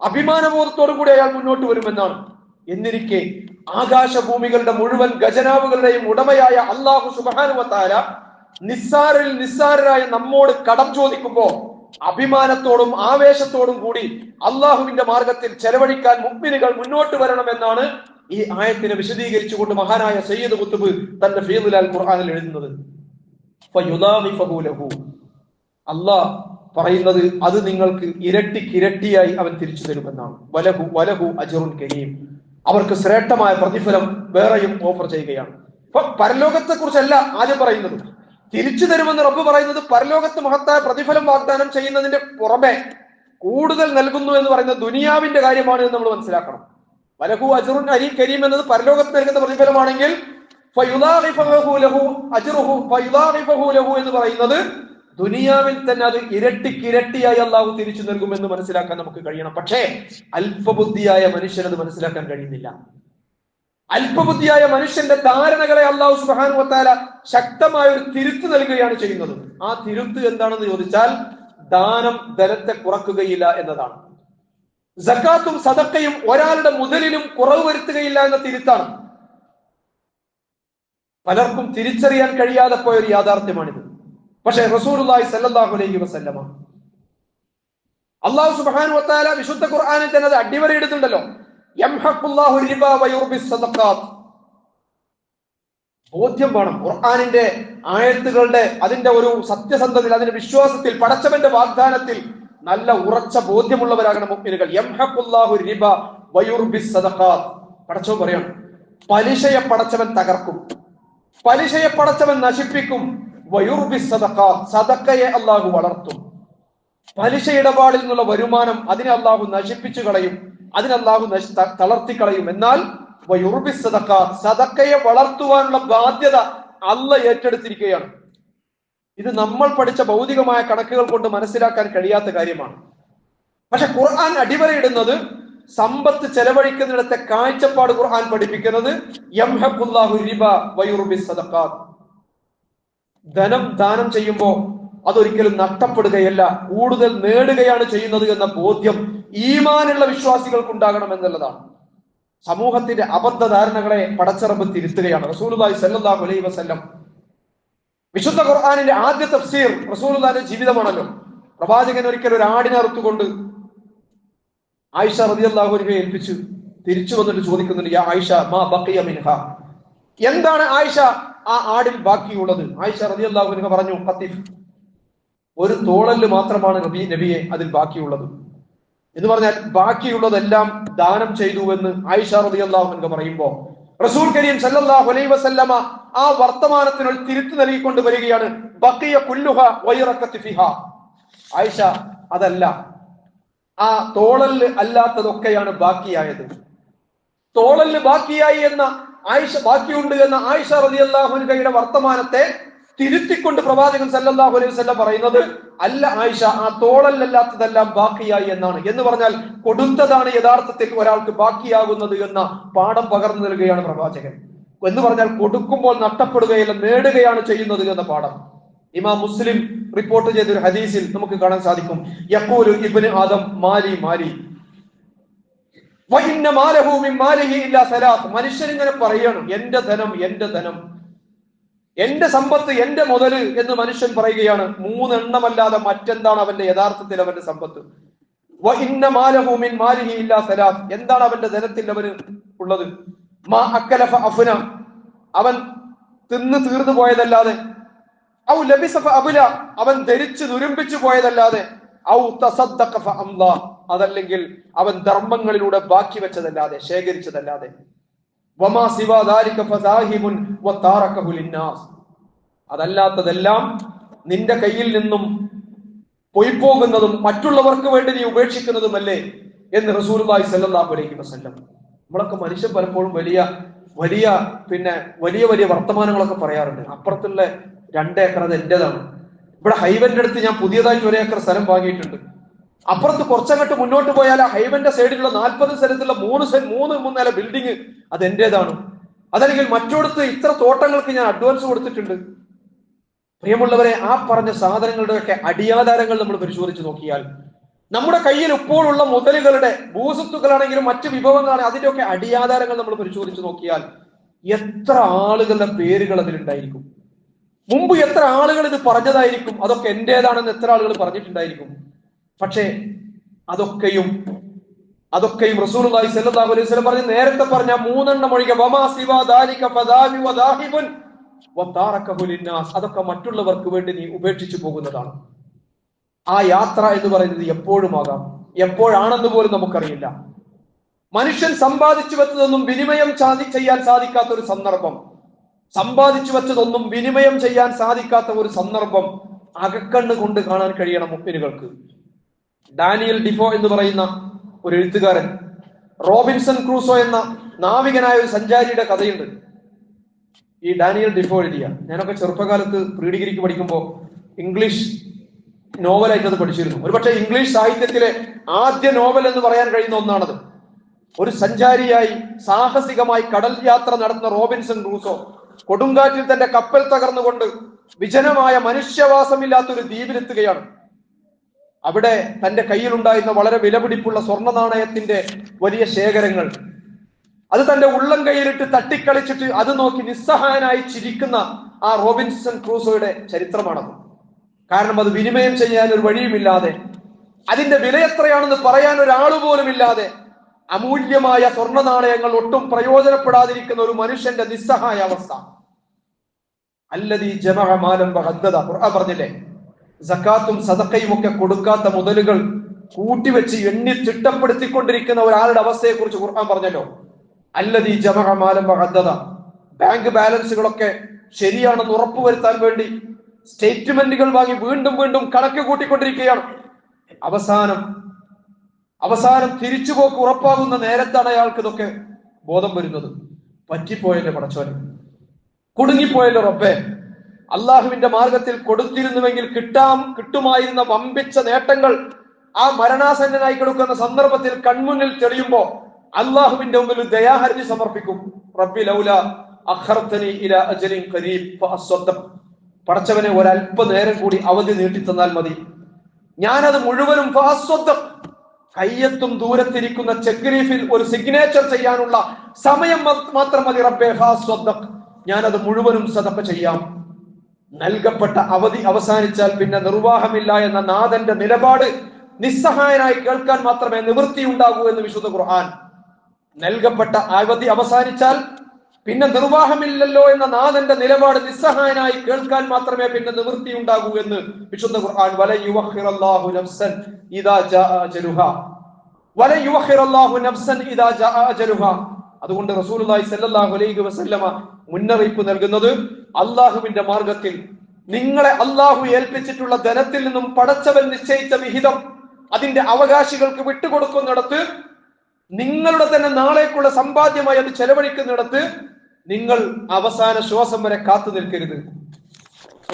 അഭിമാനബോധത്തോടും കൂടി അയാൾ മുന്നോട്ട് വരുമെന്നാണ്. എന്നിരിക്കെ ആകാശഭൂമികളുടെ മുഴുവൻ ഖജനാവുകളുടെയും ഉടമയായ അല്ലാഹു സുബ്ഹാനഹു വ തആല നിസ്സാരിൽ നിസ്സാരരായ നമ്മോട് കടം ചോദിക്കുമ്പോൾ അഭിമാനത്തോടും ആവേശത്തോടും കൂടി അള്ളാഹുവിന്റെ മാർഗത്തിൽ ചെലവഴിക്കാൻ മുഅ്മിനുകൾ മുന്നോട്ട് വരണമെന്നാണ് ഈ ആയത്തിനെ വിശദീകരിച്ചുകൊണ്ട് മഹാനായ സയ്യിദ് ഖുത്ബ് തന്റെ ഫീദുൽ ഖുർആനിൽ എഴുതുന്നത്. ഫയുദാഇഫഹു ലഹു, അല്ലാഹ് പറയുന്നത് അത് നിങ്ങൾക്ക് ഇരട്ടിക്കിരട്ടിയായി അവൻ തിരിച്ചു തരുമെന്നാണ്. വലഹു അജ്റുൻ കരീം, അവർക്ക് ശ്രേഷ്ഠമായ പ്രതിഫലം വേറെയും ഓഫർ ചെയ്യുകയാണ്. അപ്പൊ പരലോകത്തെ കുറിച്ചല്ല ആദ്യം പറയുന്നത്, തിരിച്ചു തരുമെന്ന് റബ്ബ് പറയുന്നത് പരലോകത്ത് മഹത്തായ പ്രതിഫലം വാഗ്ദാനം ചെയ്യുന്നതിന്റെ പുറമെ കൂടുതൽ നൽകുന്നു എന്ന് പറയുന്നത് ദുനിയാവിന്റെ കാര്യമാണ് എന്ന് നമ്മൾ മനസ്സിലാക്കണം. വലഹു അജ്റുൻ കരീം എന്നത് പരലോകത്ത് നൽകുന്ന പ്രതിഫലമാണെങ്കിൽ ഫയുദാഇഫഹു ലഹു അജ്റുഹു ഫയുദാഇഫഹു ലഹു എന്ന് പറയുന്നത് ദുനിയാവിൽ തന്നെ അത് ഇരട്ടിക്കിരട്ടിയായി അള്ളാഹു തിരിച്ചു നൽകുമെന്ന് മനസ്സിലാക്കാൻ നമുക്ക് കഴിയണം. പക്ഷേ അല്പബുദ്ധിയായ മനുഷ്യൻ അത് മനസ്സിലാക്കാൻ കഴിയുന്നില്ല. അല്പബുദ്ധിയായ മനുഷ്യന്റെ ധാരണകളെ അള്ളാഹു സുബ്ഹാനഹു വ തആല ശക്തമായ ഒരു തിരുത്ത് നൽകുകയാണ് ചെയ്യുന്നത്. ആ തിരുത്ത് എന്താണെന്ന് ചോദിച്ചാൽ ദാനം ധനത്തെ കുറക്കുകയില്ല എന്നതാണ്. സക്കാത്തും സദക്കയും ഒരാളുടെ മുതലിലും കുറവ് വരുത്തുകയില്ല എന്ന തിരുത്താണ്. പലർക്കും തിരിച്ചറിയാൻ കഴിയാതെ പോയ ഒരു യാഥാർത്ഥ്യമാണിത്. പക്ഷേ റസൂലുള്ളാഹി സ്വല്ലല്ലാഹു അലൈഹി വസല്ലമ അല്ലാഹു സുബ്ഹാനഹു വ തആല വിശുദ്ധ ഖുർആനിൽ തന്നെ അത് അടിവരയിടുന്നുണ്ടല്ലോ. യംഹഖുല്ലാഹു റിബ വയുർബിസ് സദഖാത്ത്. ബോധ്യം വേണം. ഖുർആനിന്റെ ആയത്തുകളുടെ അതിന്റെ ഒരു സത്യസന്ധതയിൽ, അതിന്റെ വിശ്വാസത്തിൽ, പടച്ചവന്റെ വാഗ്ദാനത്തിൽ നല്ല ഉറച്ച ബോധ്യമുള്ളവരാകണം മുഅ്മിനുകൾ. യംഹഖുല്ലാഹു റിബ വയുർബിസ് സദഖാത്ത്. പടച്ചവൻ പറയാണ്, പലിശയെ പടച്ചവൻ തകർക്കും, പലിശയെ പടച്ചവൻ നശിപ്പിക്കും. വയുർബിസ് സദഖാത്ത്, സദഖയെ അല്ലാഹു വളർത്തും. പലിശ ഇടപാടിൽ നിന്നുള്ള വരുമാനം അതിനെ അല്ലാഹു നശിപ്പിച്ചു കളയും, അതിനെ അല്ലാഹു തളർത്തിക്കളയും. എന്നാൽ വയുർബിസ് സദഖാത്ത്, സദഖയെ വളർത്തുവാനുള്ള ബാധ്യത അല്ലാഹു ഏറ്റെടുത്തിരിക്കുകയാണ്. ഇത് നമ്മൾ പഠിച്ച ഭൗതികമായ കണക്കുകൾ കൊണ്ട് മനസ്സിലാക്കാൻ കഴിയാത്ത കാര്യമാണ്. പക്ഷെ ഖുർആൻ അടിവരയിടുന്നത്, സമ്പത്ത് ചെലവഴിക്കുന്നിടത്തെ കാഴ്ചപ്പാട് ഖുർആൻ പഠിപ്പിക്കുന്നത് യംഹഖുല്ലാഹു റിബ വയുർബിസ് സദഖാത്ത്. ധനം ദാനം ചെയ്യുമ്പോൾ അതൊരിക്കലും നഷ്ടപ്പെടുകയല്ല, കൂടുതൽ നേടുകയാണ് ചെയ്യുന്നത് എന്ന ബോധ്യം ഈമാനുള്ള വിശ്വാസികൾക്ക് ഉണ്ടാകണം എന്നുള്ളതാണ്. സമൂഹത്തിന്റെ അബദ്ധ ധാരണകളെ പടച്ചറബ് തിരുത്തുകയാണ്. റസൂലുള്ളാഹി സ്വല്ലല്ലാഹു അലൈഹി വസല്ലം വിശുദ്ധ ഖുർആനിന്റെ ആദ്യ തഫ്സീർ റസൂലുള്ളാഹിന്റെ ജീവിതമാണല്ലോ. പ്രവാചകൻ ഒരിക്കൽ ഒരു ആടിനെ അറുത്തുകൊണ്ട് ആയിഷ റളിയല്ലാഹു അൻഹയെ ഏൽപ്പിച്ചു. തിരിച്ചു വന്നിട്ട് ചോദിക്കുന്നുണ്ട്, യാ ആയിഷ മാ ബഖിയ മിൻഹ, എന്താണ് ആയിഷ ആ ആടിൽ ബാക്കിയുള്ളത്? ആയിഷ റളിയല്ലാഹു അൻഹ പറഞ്ഞു, ഖത്തിഫ്, ഒരു തോളല് മാത്രമാണ് നബിയെ അതിൽ ബാക്കിയുള്ളത്. എന്ന് പറഞ്ഞാൽ ബാക്കിയുള്ളതെല്ലാം ദാനം ചെയ്തു എന്ന് ആയിഷ റളിയല്ലാഹു അൻഹ പറയുമ്പോൾ റസൂൽ കരീം സല്ലല്ലാഹു അലൈഹി വസല്ലമ ആ വർത്തമാനത്തിനൊരു തിരുത്ത് നൽകിക്കൊണ്ട് വരികയാണ്. ബഖിയ കുല്ലുഹ വയറക്കത്തി ഫിഹാ. ആയിഷ, അതല്ല, ആ തോളല് അല്ലാത്തതൊക്കെയാണ് ബാക്കിയായത്. തോളല് ബാക്കിയായി എന്ന ആയിഷ, ബാക്കിയുണ്ട് എന്ന ആയിഷ റളിയല്ലാഹു അൻഹയുടെ വർത്തമാനത്തെ തിരുത്തിക്കൊണ്ട് പ്രവാചകൻ സല്ലല്ലാഹു അലൈഹി വസല്ലം പറയുന്നത്, അല്ല ആയിഷ, ആ തോളല്ലല്ലാത്തതെല്ലാം ബാക്കിയായി എന്നാണ്. എന്ന് പറഞ്ഞാൽ കൊടുത്തതാണ് യഥാർത്ഥത്തിൽ ഒരാൾക്ക് ബാക്കിയാകുന്നത് എന്ന പാഠം പകർന്നു നൽകുകയാണ് പ്രവാചകൻ. എന്ന് പറഞ്ഞാൽ കൊടുക്കുമ്പോൾ നഷ്ടപ്പെടുകയില്ല, നേടുകയാണ് ചെയ്യുന്നത് എന്ന പാഠം. ഇമാം മുസ്ലിം റിപ്പോർട്ട് ചെയ്തൊരു ഹദീസിൽ നമുക്ക് കാണാൻ സാധിക്കും, യഖൂലു ഇബ്നു ആദം മാലി മാലി വഇന്ന മാലഹു മിൻ മാലിഹി ഇല്ലാ സലാത്ത്. മനുഷ്യൻ ഇങ്ങനെ പറയാണ്, എന്റെ ധനം, എന്റെ ധനം, എന്റെ സമ്പത്ത്, എന്റെ മുതല് എന്ന് മനുഷ്യൻ പറയുകയാണ്. മൂന്നെണ്ണമല്ലാതെ മറ്റെന്താണ് അവന്റെ യഥാർത്ഥത്തിൽ അവന്റെ സമ്പത്ത്? വഇന്ന മാലഹു മിൻ മാലിഹി ഇല്ലാ സലാത്ത്. എന്താണ് അവന്റെ ധനത്തിൽ അവന് ഉള്ളത്? മാ അക്കല ഫഅഫ്ന, അവൻ തിന്ന് തീർന്നു പോയതല്ലാതെ. ഔ ലബിസ ഫഅബ്ല, അവൻ ധരിച്ചു നുരുമ്പിച്ചു പോയതല്ലാതെ. ഔ തസദ്ദഖ ഫഅംള, അതല്ലെങ്കിൽ അവൻ ധർമ്മങ്ങളിലൂടെ ബാക്കി വെച്ചതല്ലാതെ, ശേഖരിച്ചതല്ലാതെ. വമാ സിവാ ദാലിക ഫസാഹിബുൻ വതാറകഹു ലിന്നാസ്, അതല്ലാത്തതെല്ലാം നിന്റെ കയ്യിൽ നിന്നും പോയിപ്പോകുന്നതും മറ്റുള്ളവർക്ക് വേണ്ടി നീ ഉപേക്ഷിക്കുന്നതുമല്ലേ എന്ന് റസൂലുള്ളാഹി സ്വല്ലല്ലാഹു അലൈഹി വസല്ലം. നമ്മളൊക്കെ മനുഷ്യൻ പലപ്പോഴും വലിയ വലിയ വലിയ വലിയ വർത്തമാനങ്ങളൊക്കെ പറയാറുണ്ട്. അപ്പുറത്തുള്ള 2 ഏക്കർ അത് എന്റേതാണ്, ഇവിടെ ഹൈവന്റെ അടുത്ത് ഞാൻ പുതിയതായിട്ട് 1 ഏക്കർ സ്ഥലം വാങ്ങിയിട്ടുണ്ട്, അപ്പുറത്ത് കുറച്ചങ്ങോട്ട് മുന്നോട്ട് പോയാൽ ആ ഹൈവന്റെ സൈഡിലുള്ള 40 സ്ഥലത്തുള്ള 3 നില ബിൽഡിങ് അത് എന്റേതാണ്, അതല്ലെങ്കിൽ മറ്റോടത്ത് ഇത്ര തോട്ടങ്ങൾക്ക് ഞാൻ അഡ്വാൻസ് കൊടുത്തിട്ടുണ്ട്. പ്രിയമുള്ളവരെ, ആ പറഞ്ഞ സാധനങ്ങളുടെയൊക്കെ അടിയാധാരങ്ങൾ നമ്മൾ പരിശോധിച്ച് നോക്കിയാൽ, നമ്മുടെ കയ്യിൽ ഇപ്പോഴുള്ള മുതലുകളുടെ ഭൂസ്വത്തുക്കളാണെങ്കിലും മറ്റു വിഭവങ്ങളാണെങ്കിലും അതിന്റെയൊക്കെ അടിയാധാരങ്ങൾ നമ്മൾ പരിശോധിച്ച് നോക്കിയാൽ എത്ര ആളുകളുടെ പേരുകൾ അതിലുണ്ടായിരിക്കും, മുമ്പ് എത്ര ആളുകൾ ഇത് പറഞ്ഞതായിരിക്കും, അതൊക്കെ എന്റേതാണെന്ന് എത്ര ആളുകൾ പറഞ്ഞിട്ടുണ്ടായിരിക്കും. പക്ഷേ അതൊക്കെയും റസൂലുള്ളാഹി സ്വല്ലല്ലാഹു അലൈഹി വസല്ലം പറഞ്ഞ, നേരത്തെ പറഞ്ഞ 3 എണ്ണം ഒഴികെ, വമാ സിവാ ദാലിക ഫദാലി വദാഹിബുൻ വതാറകഹു ലിന്നാസ്, അതൊക്കെ മറ്റുള്ളവർക്ക് വേണ്ടി നീ ഉപേക്ഷിച്ചു പോകുന്നതാണ്. ആ യാത്ര എന്ന് പറയുന്നത് എപ്പോഴുമാകാം, എപ്പോഴാണെന്ന് പോലും നമുക്കറിയില്ല. മനുഷ്യൻ സമ്പാദിച്ചു വെച്ചതൊന്നും വിനിമയം ചെയ്യാൻ സാധിക്കാത്ത ഒരു സന്ദർഭം, സമ്പാദിച്ചു വെച്ചതൊന്നും വിനിമയം ചെയ്യാൻ സാധിക്കാത്ത ഒരു സന്ദർഭം അകക്കണ്ണ് കൊണ്ട് കാണാൻ കഴിയണം മുഅ്മിനുകൾക്ക്. ഡാനിയൽ ഡിഫോ എന്ന് പറയുന്ന ഒരു എഴുത്തുകാരൻ, റോബിൻസൺ ക്രൂസോ എന്ന നാവികനായ ഒരു സഞ്ചാരിയുടെ കഥയുണ്ട്. ഈ ഡാനിയൽ ഡിഫോ എഴുതിയ, ഞാനൊക്കെ ചെറുപ്പകാലത്ത് പ്രീ ഡിഗ്രിക്ക് പഠിക്കുമ്പോൾ ഇംഗ്ലീഷ് നോവലായിട്ട് അത് പഠിച്ചിരുന്നു. ഒരുപക്ഷെ ഇംഗ്ലീഷ് സാഹിത്യത്തിലെ ആദ്യ നോവൽ എന്ന് പറയാൻ കഴിയുന്ന ഒന്നാണത്. ഒരു സഞ്ചാരിയായി സാഹസികമായി കടൽ യാത്ര നടത്തുന്ന റോബിൻസൺ ക്രൂസോ കൊടുങ്കാറ്റിൽ തന്റെ കപ്പൽ തകർന്നുകൊണ്ട് വിജനമായ മനുഷ്യവാസമില്ലാത്ത ഒരു ദ്വീപിലെത്തുകയാണ്. അവിടെ തന്റെ കയ്യിലുണ്ടായിരുന്ന വളരെ വിലപിടിപ്പുള്ള സ്വർണ്ണ നാണയത്തിന്റെ വലിയ ശേഖരങ്ങൾ അത് തന്റെ ഉള്ളം കയ്യിലിട്ട് തട്ടിക്കളിച്ചിട്ട് അത് നോക്കി നിസ്സഹായനായി ചിരിക്കുന്ന ആ റോബിൻസൺ ക്രൂസോയുടെ ചരിത്രമാണത്. കാരണം അത് വിനിമയം ചെയ്യാൻ ഒരു വഴിയുമില്ലാതെ, അതിന്റെ വില എത്രയാണെന്ന് പറയാൻ ഒരാള് പോലും ഇല്ലാതെ, അമൂല്യമായ സ്വർണ്ണ നാണയങ്ങൾ ഒട്ടും പ്രയോജനപ്പെടാതിരിക്കുന്ന ഒരു മനുഷ്യന്റെ നിസ്സഹായ അവസ്ഥ. അല്ലദീ ജമഅ മാലൻ വഅദ്ദദ. ഖുർആൻ പറഞ്ഞില്ലേ, സക്കാത്തും സദഖയും ഒക്കെ കൊടുക്കാത്ത മുതലുകൾ കൂട്ടിവെച്ച് എണ്ണി തിട്ടപ്പെടുത്തിക്കൊണ്ടിരിക്കുന്ന ഒരാളുടെ അവസ്ഥയെ കുറിച്ച് ഖുർആൻ പറഞ്ഞല്ലോ. അല്ലദീ ജമഅ മാലൻ വഅദ്ദദ. ബാങ്ക് ബാലൻസുകളൊക്കെ ശരിയാണെന്ന് ഉറപ്പുവരുത്താൻ വേണ്ടി സ്റ്റേറ്റ്മെന്റുകൾ വാങ്ങി വീണ്ടും വീണ്ടും കണക്ക് കൂട്ടിക്കൊണ്ടിരിക്കുകയാണ്. അവസാനം തിരിച്ചുപോക്ക് ഉറപ്പാകുന്ന നേരത്താണ് അയാൾക്ക് ഇതൊക്കെ ബോധം വരുന്നത്. പറ്റിപ്പോയല്ലേ പടച്ചോനെ, കുടുങ്ങിപ്പോയല്ലോ റബ്ബേ. അള്ളാഹുവിന്റെ മാർഗത്തിൽ കൊടുത്തിരുന്നുവെങ്കിൽ കിട്ടുമായിരുന്ന വമ്പിച്ച നേട്ടങ്ങൾ ആ മരണാസന്നനായി കിടക്കുന്ന സന്ദർഭത്തിൽ കൺമുന്നിൽ തെളിയുമ്പോ അള്ളാഹുവിന്റെ മുമ്പിൽ ദയാഹർജി സമർപ്പിക്കും. റബ്ബി ലൗല അഖർതനി ഇലാ അജലിൻ ഖരീബ് ഫഅസ്വദ്ദഖ്. പടച്ചവനെ ഒരല്പ നേരം കൂടി അവധി നീട്ടിത്തന്നാൽ മതി, ഞാനത് മുഴുവനും ഫഅസ്വദ്ദഖ്, കയ്യെത്തും ദൂരത്തിരിക്കുന്ന ചെക്ക് ലീഫിൽ ഒരു സിഗ്നേച്ചർ ചെയ്യാനുള്ള സമയം മാത്രം മതി റബ്ബേ, ഫഅസ്വദ്ദഖ്, ഞാനത് മുഴുവനും സദഖ ചെയ്യാം. നൽകപ്പെട്ട അവധി അവസാനിച്ചാൽ പിന്നെ നിർവാഹമില്ല എന്ന നാഥന്റെ നിലപാട് നിസ്സഹായനായി കേൾക്കാൻ മാത്രമേ നിവൃത്തിയുണ്ടാകൂ എന്ന് വിശുദ്ധ ഖുർആൻ. നൽകപ്പെട്ട അവധി അവസാനിച്ചാൽ പിന്നെ നിർവാഹമില്ലല്ലോ എന്ന നാഥന്റെ നിലപാട് നിസ്സഹായനായി കേൾക്കാൻ മാത്രമേ പിന്നെ നിവൃത്തിയുണ്ടാകൂ എന്ന് വിശുദ്ധ ഖുർആൻ. വലൻ യുവഖിറല്ലാഹു നഫ്സൻ ഇദാ ജാഅ അജലുഹാ, വലൻ യുവഖിറല്ലാഹു നഫ്സൻ ഇദാ ജാഅ അജലുഹാ. അതുകൊണ്ട് റസൂലുള്ളാഹി സ്വല്ലല്ലാഹു അലൈഹി വസല്ലമ മുന്നറിയിപ്പ് നൽകുന്നത്, അള്ളാഹുവിന്റെ മാർഗത്തിൽ നിങ്ങളെ അള്ളാഹു ഏൽപ്പിച്ചിട്ടുള്ള ധനത്തിൽ നിന്നും പടച്ചവൻ നിശ്ചയിച്ച വിഹിതം അതിന്റെ അവകാശികൾക്ക് വിട്ടുകൊടുക്കുന്നിടത്ത്, നിങ്ങളുടെ തന്നെ നാളേക്കുള്ള സമ്പാദ്യമായി അത് ചെലവഴിക്കുന്നിടത്ത് നിങ്ങൾ അവസാന ശ്വാസം വരെ കാത്തു നിൽക്കരുത്.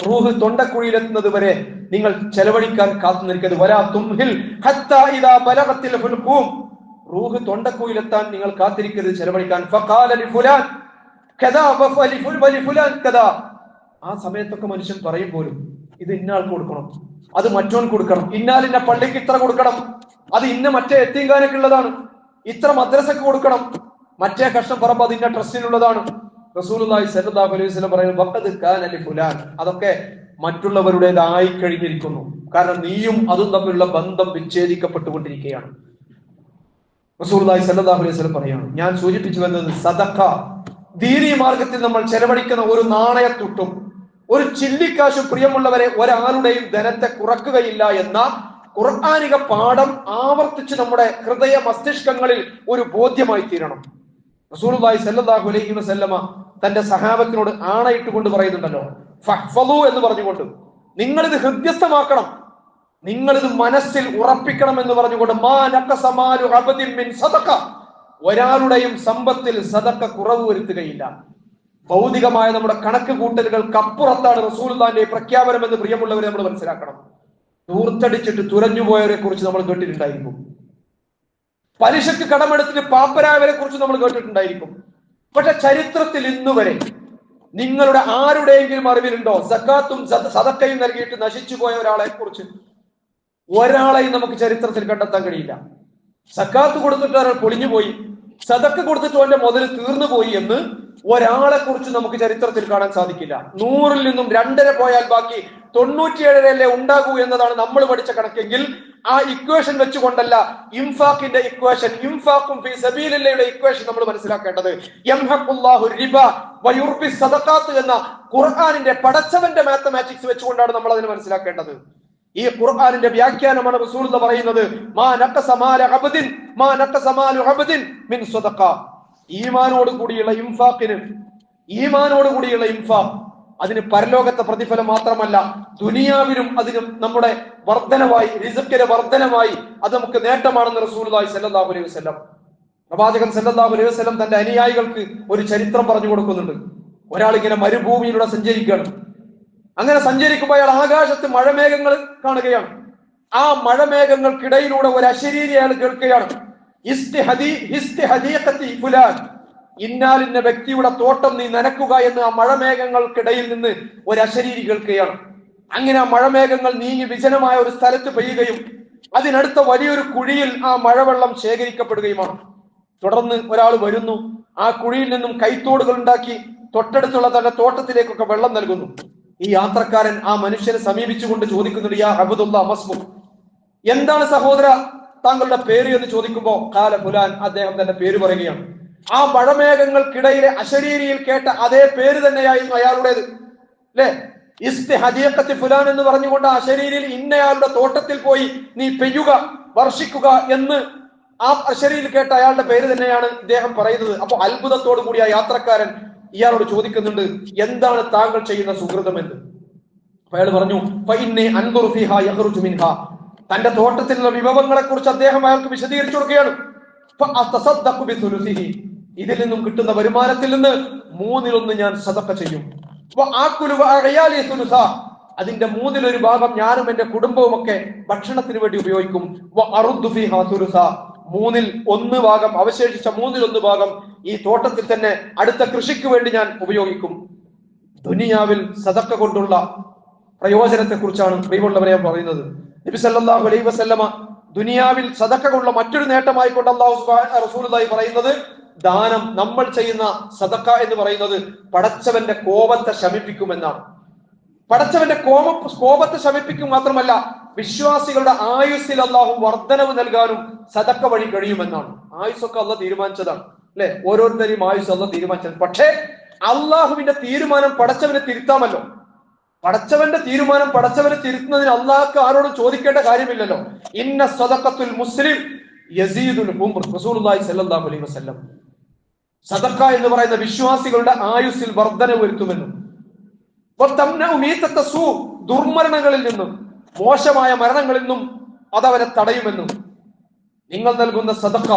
റൂഹ് തൊണ്ടക്കുഴിയിലെത്തുന്നത് വരെ നിങ്ങൾ ചെലവഴിക്കാൻ കാത്തു നിൽക്കരുത്. വലാ തുംഹിൽ ഹത്താ ഇദാ ബലഗത്തിൽ ഹുൽഖൂം. റൂഹ് തൊണ്ടക്കുഴിയിലെത്താൻ നിങ്ങൾ കാത്തിരിക്കരുത് ചെലവഴിക്കാൻ. ഫഖാല ലിഫുലാൻ കദാ വലിഫുലാൻ കദാ. ആ സമയത്തൊക്കെ മനുഷ്യൻ പറയും പോലും, ഇത് ഇന്നയാൾക്ക് കൊടുക്കണം, അത് മറ്റോൻ കൊടുക്കണം, ഇന്നാലിന്ന പള്ളിക്ക് ഇത്ര കൊടുക്കണം, അത് ഇന്ന മറ്റേ എത്തീംഖാനക്കുള്ളതാണ്, ഇത്ര മദ്രസക്ക് കൊടുക്കണം, മറ്റേ കഷ്ണം പറമ്പ് അത് ഇന്ന ട്രസ്റ്റിനുള്ളതാണ്. റസൂലുള്ളാഹി സ്വല്ലല്ലാഹു അലൈഹി വസല്ലം പറയുന്നു, വഖദ് കാന ലിഫുലാൻ, അതൊക്കെ മറ്റുള്ളവരുടേതായി കഴിഞ്ഞിരിക്കുന്നു. കാരണം നീയും അതും തമ്മിലുള്ള ബന്ധം വിച്ഛേദിക്കപ്പെട്ടുകൊണ്ടിരിക്കുകയാണ്. റസൂലുള്ളാഹി സ്വല്ലല്ലാഹു അലൈഹി വസല്ലം പറയുന്നു, ഞാൻ സൂചിപ്പിച്ചു വന്നത് സദഖ, ദീനീ മാർഗത്തിൽ നമ്മൾ ചെലവഴിക്കുന്ന ഒരു നാണയത്തുട്ടും ഒരു ചില്ലിക്കാശും പ്രിയമുള്ളവരെ ഒരാളുടെയും ധനത്തെ കുറക്കുകയില്ല എന്ന ഖുർആനിക പാഠം ആവർത്തിച്ച് നമ്മുടെ ഹൃദയ മസ്തിഷ്കങ്ങളിൽ ഒരു ബോധ്യമായി തീരണം. റസൂലുള്ളാഹി സ്വല്ലല്ലാഹു അലൈഹി വസല്ലമ തന്റെ സഹാബത്തിനോട് ആണയിട്ടുകൊണ്ട് പറയുന്നുണ്ടല്ലോ, ഫഹ്ഫളു എന്ന് പറഞ്ഞുകൊണ്ട്, നിങ്ങളിത് ഹൃദ്യസ്ഥമാക്കണം, നിങ്ങളിത് മനസ്സിൽ ഉറപ്പിക്കണം എന്ന് പറഞ്ഞുകൊണ്ട്, മാ നഖസ മാലു അബ്ദിൻ മിൻ സദഖ, ഒരാളുടെയും സമ്പത്തിൽ സദഖ കുറവ് വരുത്തുകയില്ല. ഭൗതികമായ നമ്മുടെ കണക്ക് കൂട്ടലുകൾക്കപ്പുറത്താണ് റസൂലുള്ളാഹിന്റെ പ്രഖ്യാപനം എന്ന് പ്രിയമുള്ളവരെ നമ്മൾ മനസ്സിലാക്കണം. ദൂർത്തടിച്ചിട്ട് തുരഞ്ഞുപോയവരെ കുറിച്ച് നമ്മൾ കേട്ടിട്ടുണ്ടായിരിക്കും, പലിശക്ക് കടമെടുത്തിട്ട് പാപ്പരായവരെ കുറിച്ച് നമ്മൾ കേട്ടിട്ടുണ്ടായിരിക്കും. പക്ഷെ ചരിത്രത്തിൽ ഇന്നുവരെ നിങ്ങളുടെ ആരുടെയെങ്കിലും അറിവിലുണ്ടോ സക്കാത്തും സദഖയും നൽകിയിട്ട് നശിച്ചു പോയ ഒരാളെ കുറിച്ച്? ഒരാളെയും നമുക്ക് ചരിത്രത്തിൽ കണ്ടെത്താൻ കഴിയില്ല. സക്കാത്ത് കൊടുത്തിട്ട് ഒരാൾ പൊളിഞ്ഞുപോയി, സദഖ കൊടുത്തിട്ട് അവന്റെ മുതൽ തീർന്നു പോയി എന്ന് ഒരാളെ കുറിച്ച് നമുക്ക് ചരിത്രത്തിൽ കാണാൻ സാധിക്കില്ല. 100-ൽ നിന്നും 2.5 പോയാൽ ബാക്കി 97 ഉണ്ടാകൂ എന്നതാണ് നമ്മൾ പഠിച്ച കണക്കെങ്കിൽ, ആ ഇക്വേഷൻ വെച്ചുകൊണ്ടല്ല ഇംഫാഖിന്റെ ഇക്വേഷൻ, ഇംഫാഖും ഫീ സബീലില്ലാഹിയുടെ ഇക്വേഷൻ നമ്മൾ മനസ്സിലാക്കേണ്ടത്. യംഹഖുല്ലാഹു റിബ വയുർബി സദഖാത്ത് എന്ന ഖുർആനിന്റെ പടച്ചവന്റെ മാത്തമാറ്റിക്സ് വെച്ചുകൊണ്ടാണ് നമ്മൾ അതിനെ മനസ്സിലാക്കേണ്ടത്. ഈ ഖുർആനിന്റെ വ്യാഖ്യാനമാണ് റസൂലുള്ളാഹി പറയുന്നത്, മാ നഖസ മാലു അബ്ദിൻ മാ നഖസ മാലു അബ്ദിൻ മിൻ സദഖ. ഈമാനോട് കൂടിയുള്ള ഇംഫാഖ് അതിന് പരലോകത്തെ പ്രതിഫലം മാത്രമല്ല, ദുനിയാവിലും അതിനും നമ്മുടെ വർധനമായി, റിസ്ക്കിന്റെ വർധനമായി അത് നമുക്ക് നേട്ടമാണെന്ന് റസൂലുള്ളാഹി സ്വല്ലല്ലാഹു അലൈഹി വസല്ലം. പ്രവാചകൻ സ്വല്ലല്ലാഹു അലൈഹി വസല്ലം തന്റെ അനുയായികൾക്ക് ഒരു ചരിത്രം പറഞ്ഞു കൊടുക്കുന്നുണ്ട്. ഒരാൾ ഇങ്ങനെ മരുഭൂമിയിലൂടെ സഞ്ചരിക്കുകയാണ്. അങ്ങനെ സഞ്ചരിക്കുമ്പോൾ അയാൾ ആകാശത്ത് മഴമേഘങ്ങൾ കാണുകയാണ്. ആ മഴമേഘങ്ങൾക്കിടയിലൂടെ ഒരു അശരീരി അയാൾ കേൾക്കുകയാണ്. ഇന്നാലിന്ന വ്യക്തിയുടെ തോട്ടം നീ നനക്കുക എന്ന് ആ മഴമേഘങ്ങൾക്കിടയിൽ നിന്ന് ഒരു അശരീരി കേൾക്കുകയാണ്. അങ്ങനെ ആ മഴമേഘങ്ങൾ നീങ്ങി വിജനമായ ഒരു സ്ഥലത്ത് പെയ്യുകയും അതിനടുത്ത വലിയൊരു കുഴിയിൽ ആ മഴവെള്ളം ശേഖരിക്കപ്പെടുകയുമാണ്. തുടർന്ന് ഒരാൾ വരുന്നു, ആ കുഴിയിൽ നിന്നും കൈത്തോടുകൾ ഉണ്ടാക്കി തൊട്ടടുത്തുള്ള തന്റെ തോട്ടത്തിലേക്കൊക്കെ വെള്ളം നൽകുന്നു. ഈ യാത്രക്കാരൻ ആ മനുഷ്യനെ സമീപിച്ചുകൊണ്ട് ചോദിക്കുന്നുണ്ട്, യാ അബ്ദുല്ലാ മസ്ബു, എന്താണ് സഹോദര താങ്കളുടെ പേര് എന്ന് ചോദിക്കുമ്പോ കാല ഫുലാൻ, അദ്ദേഹം തന്റെ പേര് പറയുകയാണ്. ആ മഴമേഘങ്ങൾക്കിടയിലെ അശരീരിയിൽ കേട്ട അതേ പേര് തന്നെയായിരുന്നു അയാളുടേത്, അല്ലെ? ഇസ്തിഹദീഖത്തി ഫുലാൻ എന്ന് പറഞ്ഞുകൊണ്ട് ആ അശരീരിയിൽ ഇന്നയാളുടെ തോട്ടത്തിൽ പോയി നീ പെയ്യുക, വർഷിക്കുക എന്ന് ആ അശരീരിയിൽ കേട്ട അയാളുടെ പേര് തന്നെയാണ് ഇദ്ദേഹം പറയുന്നത്. അപ്പൊ അത്ഭുതത്തോടു കൂടി ആ യാത്രക്കാരൻ ഇയാളോട് ചോദിക്കുന്നുണ്ട്, എന്താണ് താങ്കൾ ചെയ്യുന്ന സുഹൃതം എന്ന്. അയാൾ പറഞ്ഞു, തന്റെ തോട്ടത്തിലുള്ള വിഭവങ്ങളെ കുറിച്ച് അദ്ദേഹം അയാൾക്ക് വിശദീകരിച്ചു കൊടുക്കുകയാണ്. ഇതിൽ നിന്നും കിട്ടുന്ന വരുമാനത്തിൽ നിന്ന് 1/3 ഞാൻ സദഖ ചെയ്യും. അതിന്റെ 1/3 ഭാഗം ഞാനും എന്റെ കുടുംബവും ഒക്കെ ഭക്ഷണത്തിന് വേണ്ടി ഉപയോഗിക്കും. 1/3 ഭാഗം, അവശേഷിച്ച 1/3 ഭാഗം ഈ തോട്ടത്തിൽ തന്നെ അടുത്ത കൃഷിക്ക് വേണ്ടി ഞാൻ ഉപയോഗിക്കും. ദുനിയാവിൽ സദഖ കൊണ്ടുള്ള പ്രയോജനത്തെ കുറിച്ചാണ് പ്രിയമുള്ളവരെ പറയുന്നത്. നബി സല്ലല്ലാഹു അലൈഹി വസല്ലമ ദുനിയാവിൽ സദഖ കൊണ്ടുള്ള മറ്റൊരു നേട്ടമായിക്കൊണ്ട് റസൂലുള്ളാഹി പറയുന്നത്, ദാനം, നമ്മൾ ചെയ്യുന്ന സദഖ എന്ന് പറയുന്നത് പടച്ചവന്റെ കോപത്തെ ശമിപ്പിക്കുമെന്നാണ്. പടച്ചവന്റെ കോപത്തെ ശമിപ്പിക്കും മാത്രമല്ല, വിശ്വാസികളുടെ ആയുസ്സിൽ അള്ളാഹു വർധനവ് നൽകാനും സദഖ വഴി കഴിയുമെന്നാണ്. ആയുസ്സൊക്കെ അള്ളാഹ് തീരുമാനിച്ചതാണ്, അല്ലെ? ഓരോരുത്തരെയും ആയുസ് അള്ളാഹ് തീരുമാനിച്ചത്. പക്ഷേ അള്ളാഹുവിന്റെ തീരുമാനം പടച്ചവനെ തിരുത്താമല്ലോ. പടച്ചവന്റെ തീരുമാനം പടച്ചവനെ തിരുത്തുന്നതിന് അള്ളാഹ്ക്ക് ആരോടും ചോദിക്കേണ്ട കാര്യമില്ലല്ലോ. ഇന്ന സദഖത്തുൽ മുസ്ലിം യസീദുൽ ഉംർ, റസൂലുള്ളാഹി സ്വല്ലല്ലാഹു അലൈഹി വസല്ലം. സദഖ എന്ന് പറയുന്ന വിശ്വാസികളുടെ ആയുസ്സിൽ വർധന വരുത്തുമെന്നും ദുർമരണങ്ങളിൽ നിന്നും മോശമായ മരണങ്ങളിൽ നിന്നും അതവരെ തടയുമെന്നും നിങ്ങൾ നൽകുന്ന സദഖ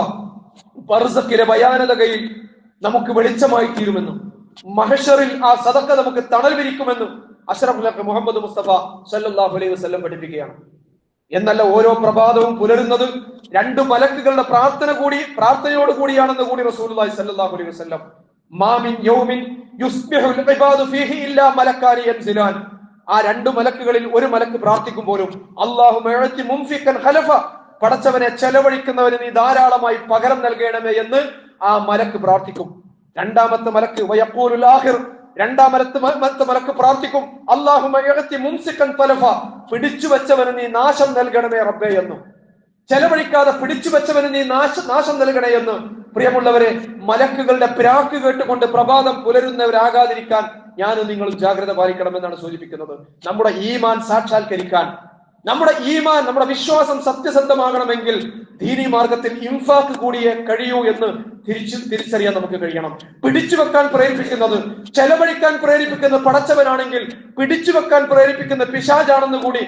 ബർസഖിലെ ഭയാനകയിൽ നമുക്ക് വെളിച്ചമായി തീരുമെന്നും മഹ്ശറിൽ ആ സദഖ നമുക്ക് തണൽ വിരിക്കുമെന്നും അഷ്റഫുൽ ഹഖ് മുഹമ്മദ് മുസ്തഫ സല്ലല്ലാഹു അലൈഹി വസല്ലം പഠിപ്പിക്കുകയാണ്. എന്നല്ല, ഓരോ പ്രഭാതവും പുലരുന്നത് 2 മലക്കുകളുടെ പ്രാർത്ഥനയോട് കൂടിയാണെന്ന് കൂടി റസൂലുള്ളാഹി സ്വല്ലല്ലാഹു അലൈഹി വസല്ലം. മാ മിൻ യൗമിൻ യുസ്ബിഹുൽ ഇബാദു ഫീഹി ഇല്ലാ മലക്കാനി യൻസിലാൻ. ആ 2 മലക്കുകളിൽ ഒരു മലക്ക് പ്രാർത്ഥിക്കുമ്പോഴും അല്ലാഹുമ്മ യഅതി മുൻഫികൻ ഖലഫ, പടച്ചവനെ ചെലവഴിക്കുന്നവന് നീ ധാരാളമായി പകരം നൽകണമേ എന്ന് ആ മലക്ക് പ്രാർത്ഥിക്കും. രണ്ടാമത്തെ മലക്ക് വയഖൂലുൽ ആഖിർ, രണ്ടാമത്തെ മലക്ക് പ്രാർത്ഥിക്കും, അല്ലാഹുമ്മ യഅതി മുംസികൻ തലഫ, പിടിച്ചു വെച്ചവന് നീ നാശം നൽകണമേ റബ്ബേ എന്ന്. ചെലവഴിക്കാതെ പിടിച്ചു വെച്ചവന് നീ നാശം നൽകണേ എന്ന്. പ്രിയമുള്ളവരെ, മലക്കുകളുടെ പ്രാക്ക് കേട്ടുകൊണ്ട് പ്രഭാതം പുലരുന്നവരാകാതിരിക്കാൻ ഞാനും നിങ്ങളും ജാഗ്രത പാലിക്കണമെന്നാണ് സൂചിപ്പിക്കുന്നത്. നമ്മുടെ ഈമാൻ സാക്ഷാത്കരിക്കാൻ, നമ്മുടെ വിശ്വാസം സത്യസന്ധമാകണമെങ്കിൽ ദീനി മാർഗത്തിൽ ഇൻഫാക്ക് കൂടിയേ കഴിയൂ എന്ന് തിരിച്ചറിയാൻ നമുക്ക് കഴിയണം. പിടിച്ചു വെക്കാൻ പ്രേരിപ്പിക്കുന്നത്, ചെലവഴിക്കാൻ പ്രേരിപ്പിക്കുന്ന പടച്ചവനാണെങ്കിൽ പിടിച്ചു വെക്കാൻ പ്രേരിപ്പിക്കുന്ന പിശാചാണെന്ന് കൂടി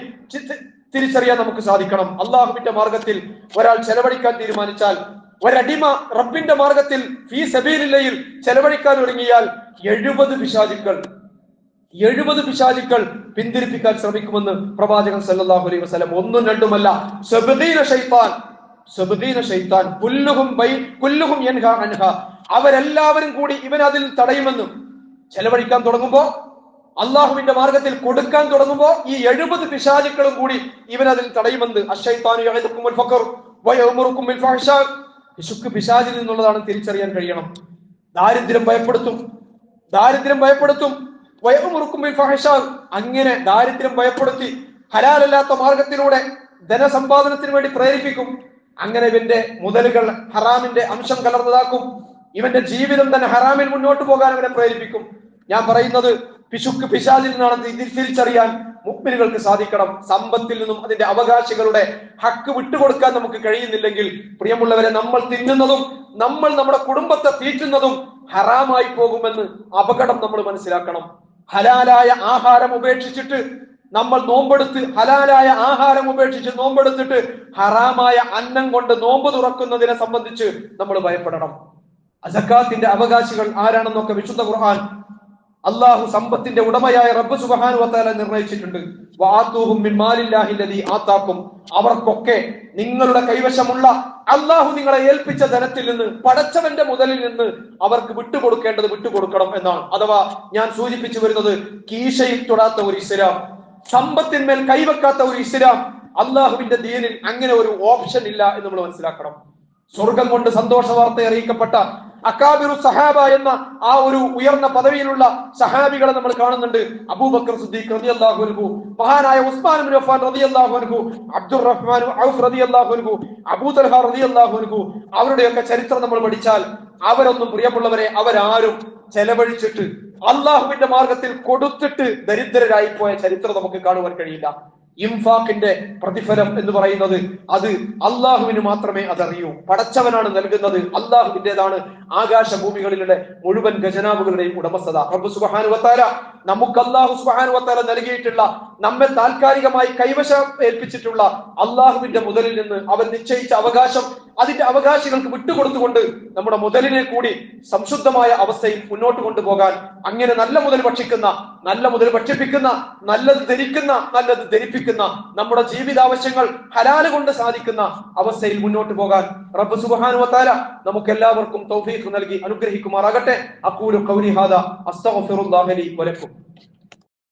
തിരിച്ചറിയാൻ നമുക്ക് സാധിക്കണം. അള്ളാഹുവിന്റെ മാർഗത്തിൽ ഒരാൾ ചെലവഴിക്കാൻ തീരുമാനിച്ചാൽ, ഒരടിമ റബ്ബിന്റെ മാർഗത്തിൽ ഫീ സബീലില്ലയിൽ ചെലവഴിക്കാൻ ഒരുങ്ങിയാൽ 70 പിശാചുക്കൾ പിന്തിരിപ്പിക്കാൻ ശ്രമിക്കുമെന്ന് പ്രവാചകൻ സല്ലല്ലാഹു അലൈഹി വസല്ലം. 1ഉം 2ഉമല്ല, 70 ശൈത്താൻ കുല്ലുഹും യൻഹാ അൻഹാ, അവരെല്ലാവരും കൂടി ഇവൻ അതിൽ തടയുമെന്നും. ചെലവഴിക്കാൻ തുടങ്ങുമ്പോ, അള്ളാഹുവിന്റെ മാർഗത്തിൽ കൊടുക്കാൻ തുടങ്ങുമ്പോ ഈ 70 പിശാചുക്കളും കൂടി ഇവൻ അതിൽ തടയുമെന്ന്. അശ്ശൈത്താനു യഅദുകുമുൽ ഫഖർ വയഅമുറുകും ബിൽ ഫഹ്ശാ, പിശുക്ക് പിശാചിൽ നിന്നുള്ളതാണ് തിരിച്ചറിയാൻ കഴിയണം. ദാരിദ്ര്യം ഭയപ്പെടുത്തും. വയഅമുറുകും ബിൽ ഫഹ്ശാ, അങ്ങനെ ദാരിദ്ര്യം ഭയപ്പെടുത്തി ഹലാലല്ലാത്ത മാർഗത്തിലൂടെ ധനസമ്പാദനത്തിന് വേണ്ടി പ്രേരിപ്പിക്കും. അങ്ങനെ ഇവന്റെ മുതലുകൾ ഹറാമിന്റെ അംശം കലർന്നതാക്കും. ഇവന്റെ ജീവിതം തന്നെ ഹറാമിൽ മുന്നോട്ട് പോകാൻ അവനെ പ്രേരിപ്പിക്കും. ഞാൻ പറയുന്നത് പിശുക്ക് പിശാചിൽ നിന്നാണെന്ന് തിരിച്ചറിയാൻ മുഅ്മിനുകൾക്ക് സാധിക്കണം. സമ്പത്തിൽ നിന്നും അതിന്റെ അവകാശികളുടെ ഹക്ക് വിട്ടുകൊടുക്കാൻ നമുക്ക് കഴിയുന്നില്ലെങ്കിൽ, പ്രിയമുള്ളവരെ, നമ്മൾ തിന്നുന്നതും നമ്മുടെ കുടുംബത്തെ തീറ്റുന്നതും ഹറാമായി പോകുമെന്ന് അപകടം നമ്മൾ മനസ്സിലാക്കണം. ഹലാലായ ആഹാരം ഉപേക്ഷിച്ചിട്ട് നമ്മൾ ഹലാലായ ആഹാരം ഉപേക്ഷിച്ച് നോമ്പെടുത്തിട്ട് ഹറാമായ അന്നം കൊണ്ട് നോമ്പ് തുറക്കുന്നതിനെ സംബന്ധിച്ച് നമ്മൾ ഭയപ്പെടണം. സക്കാത്തിന്റെ അവകാശികൾ ആരാണെന്നൊക്കെ വിശുദ്ധ ഖുർആൻ അള്ളാഹു സമ്പത്തിന്റെ ഉടമയായ റബ്ബ് സുബ്ഹാനഹു വ തആല നിർണയിച്ചിട്ടുണ്ട്. വആതൂഹും മിൻ മാലില്ലാഹി അല്ലദീ ആതാക്കും, അവർക്കൊക്കെ നിങ്ങളുടെ കൈവശമുള്ള അള്ളാഹു നിങ്ങളെ ഏൽപ്പിച്ച ധനത്തിൽ നിന്ന്, പടച്ചവന്റെ മുതലിൽ നിന്ന് അവർക്ക് വിട്ടുകൊടുക്കേണ്ടത് വിട്ടുകൊടുക്കണം എന്നാണ്. അഥവാ ഞാൻ സൂചിപ്പിച്ചു വരുന്നത്, കീശയിൽ തൊടാത്ത ഒരു ഇസ്ലാം, സമ്പത്തിന്മേൽ കൈവെക്കാത്ത ഒരു ഇസ്ലാം, അള്ളാഹുവിന്റെ ദീനിൽ അങ്ങനെ ഒരു ഓപ്ഷൻ ഇല്ല എന്ന് നമ്മൾ മനസ്സിലാക്കണം. സ്വർഗം കൊണ്ട് സന്തോഷ വാർത്ത അറിയിക്കപ്പെട്ട അക്കാബിറു സഹാബ എന്ന ആ ഒരു ഉയർന്ന പദവിയിലുള്ള സഹാബികളെ നമ്മൾ കാണുന്നുണ്ട്. അബൂബക്കർ സിദ്ദീഖ് റളിയല്ലാഹു അൻഹു, മഹാനായ ഉസ്മാൻ ഇബ്നു അഫ്ഫാൻ റളിയല്ലാഹു അൻഹു, അബ്ദുറഹ്മാൻ ഔഫ് റളിയല്ലാഹു അൻഹു, അബൂ തൽഹ റളിയല്ലാഹു അൻഹു, അവരുടെയൊക്കെ ചരിത്രം നമ്മൾ പഠിച്ചാൽ അവരൊന്നും, പ്രിയമുള്ളവരെ, അവരാരും ചെലവഴിച്ചിട്ട് അള്ളാഹുവിന്റെ മാർഗത്തിൽ കൊടുത്തിട്ട് ദരിദ്രരായി പോയ ചരിത്രം നമുക്ക് കാണുവാൻ കഴിയില്ല. ഇംഫാഖിന്റെ പ്രതിഫലം എന്ന് പറയുന്നത് അത് അള്ളാഹുവിന് മാത്രമേ അതറിയൂ. പടച്ചവനാണ് നൽകുന്നത്, അള്ളാഹുവിന്റേതാണ് ആകാശഭൂമികളിലെ മുഴുവൻ ഖജനാവുകളുടെയും ഉടമസ്ഥത. റബ്ബ് സുബ്ഹാനഹു വ തആല നമുക്ക് അല്ലാഹു സുബ്ഹാനഹു വ തആല നൽകിയിട്ടുള്ള, നമ്മെ താൽക്കാലികമായി കൈവശം ഏൽപ്പിച്ചിട്ടുള്ള അള്ളാഹുവിന്റെ മുതലിൽ നിന്ന് അവൻ നിശ്ചയിച്ച അവകാശം അതിന്റെ അവകാശികൾക്ക് വിട്ടുകൊടുത്തുകൊണ്ട് നമ്മുടെ മുതലിനെ കൂടി സംശുദ്ധമായ അവസ്ഥയിൽ മുന്നോട്ട് കൊണ്ടുപോകാൻ, അങ്ങനെ നല്ല മുതൽ ഭക്ഷിക്കുന്ന, നല്ല മുതൽ ഭക്ഷിപ്പിക്കുന്ന, നല്ലത് ധരിക്കുന്ന, നല്ലത് ധരിപ്പിക്കുന്ന, നമ്മുടെ ജീവിതാവശ്യങ്ങൾ ഹലാല് കൊണ്ട് സാധിക്കുന്ന അവസ്ഥയിൽ മുന്നോട്ട് പോകാൻ റബ്ബ് സുബ്ഹാനഹു വ തആല നമുക്ക് എല്ലാവർക്കും തൗഫീഖ് നൽകി അനുഗ്രഹിക്കുമാറാകട്ടെ. അഖൂലു ഖൗലി ഹാദാ അസ്തഗ്ഫിറുല്ലാഹ ലി വലക്കും.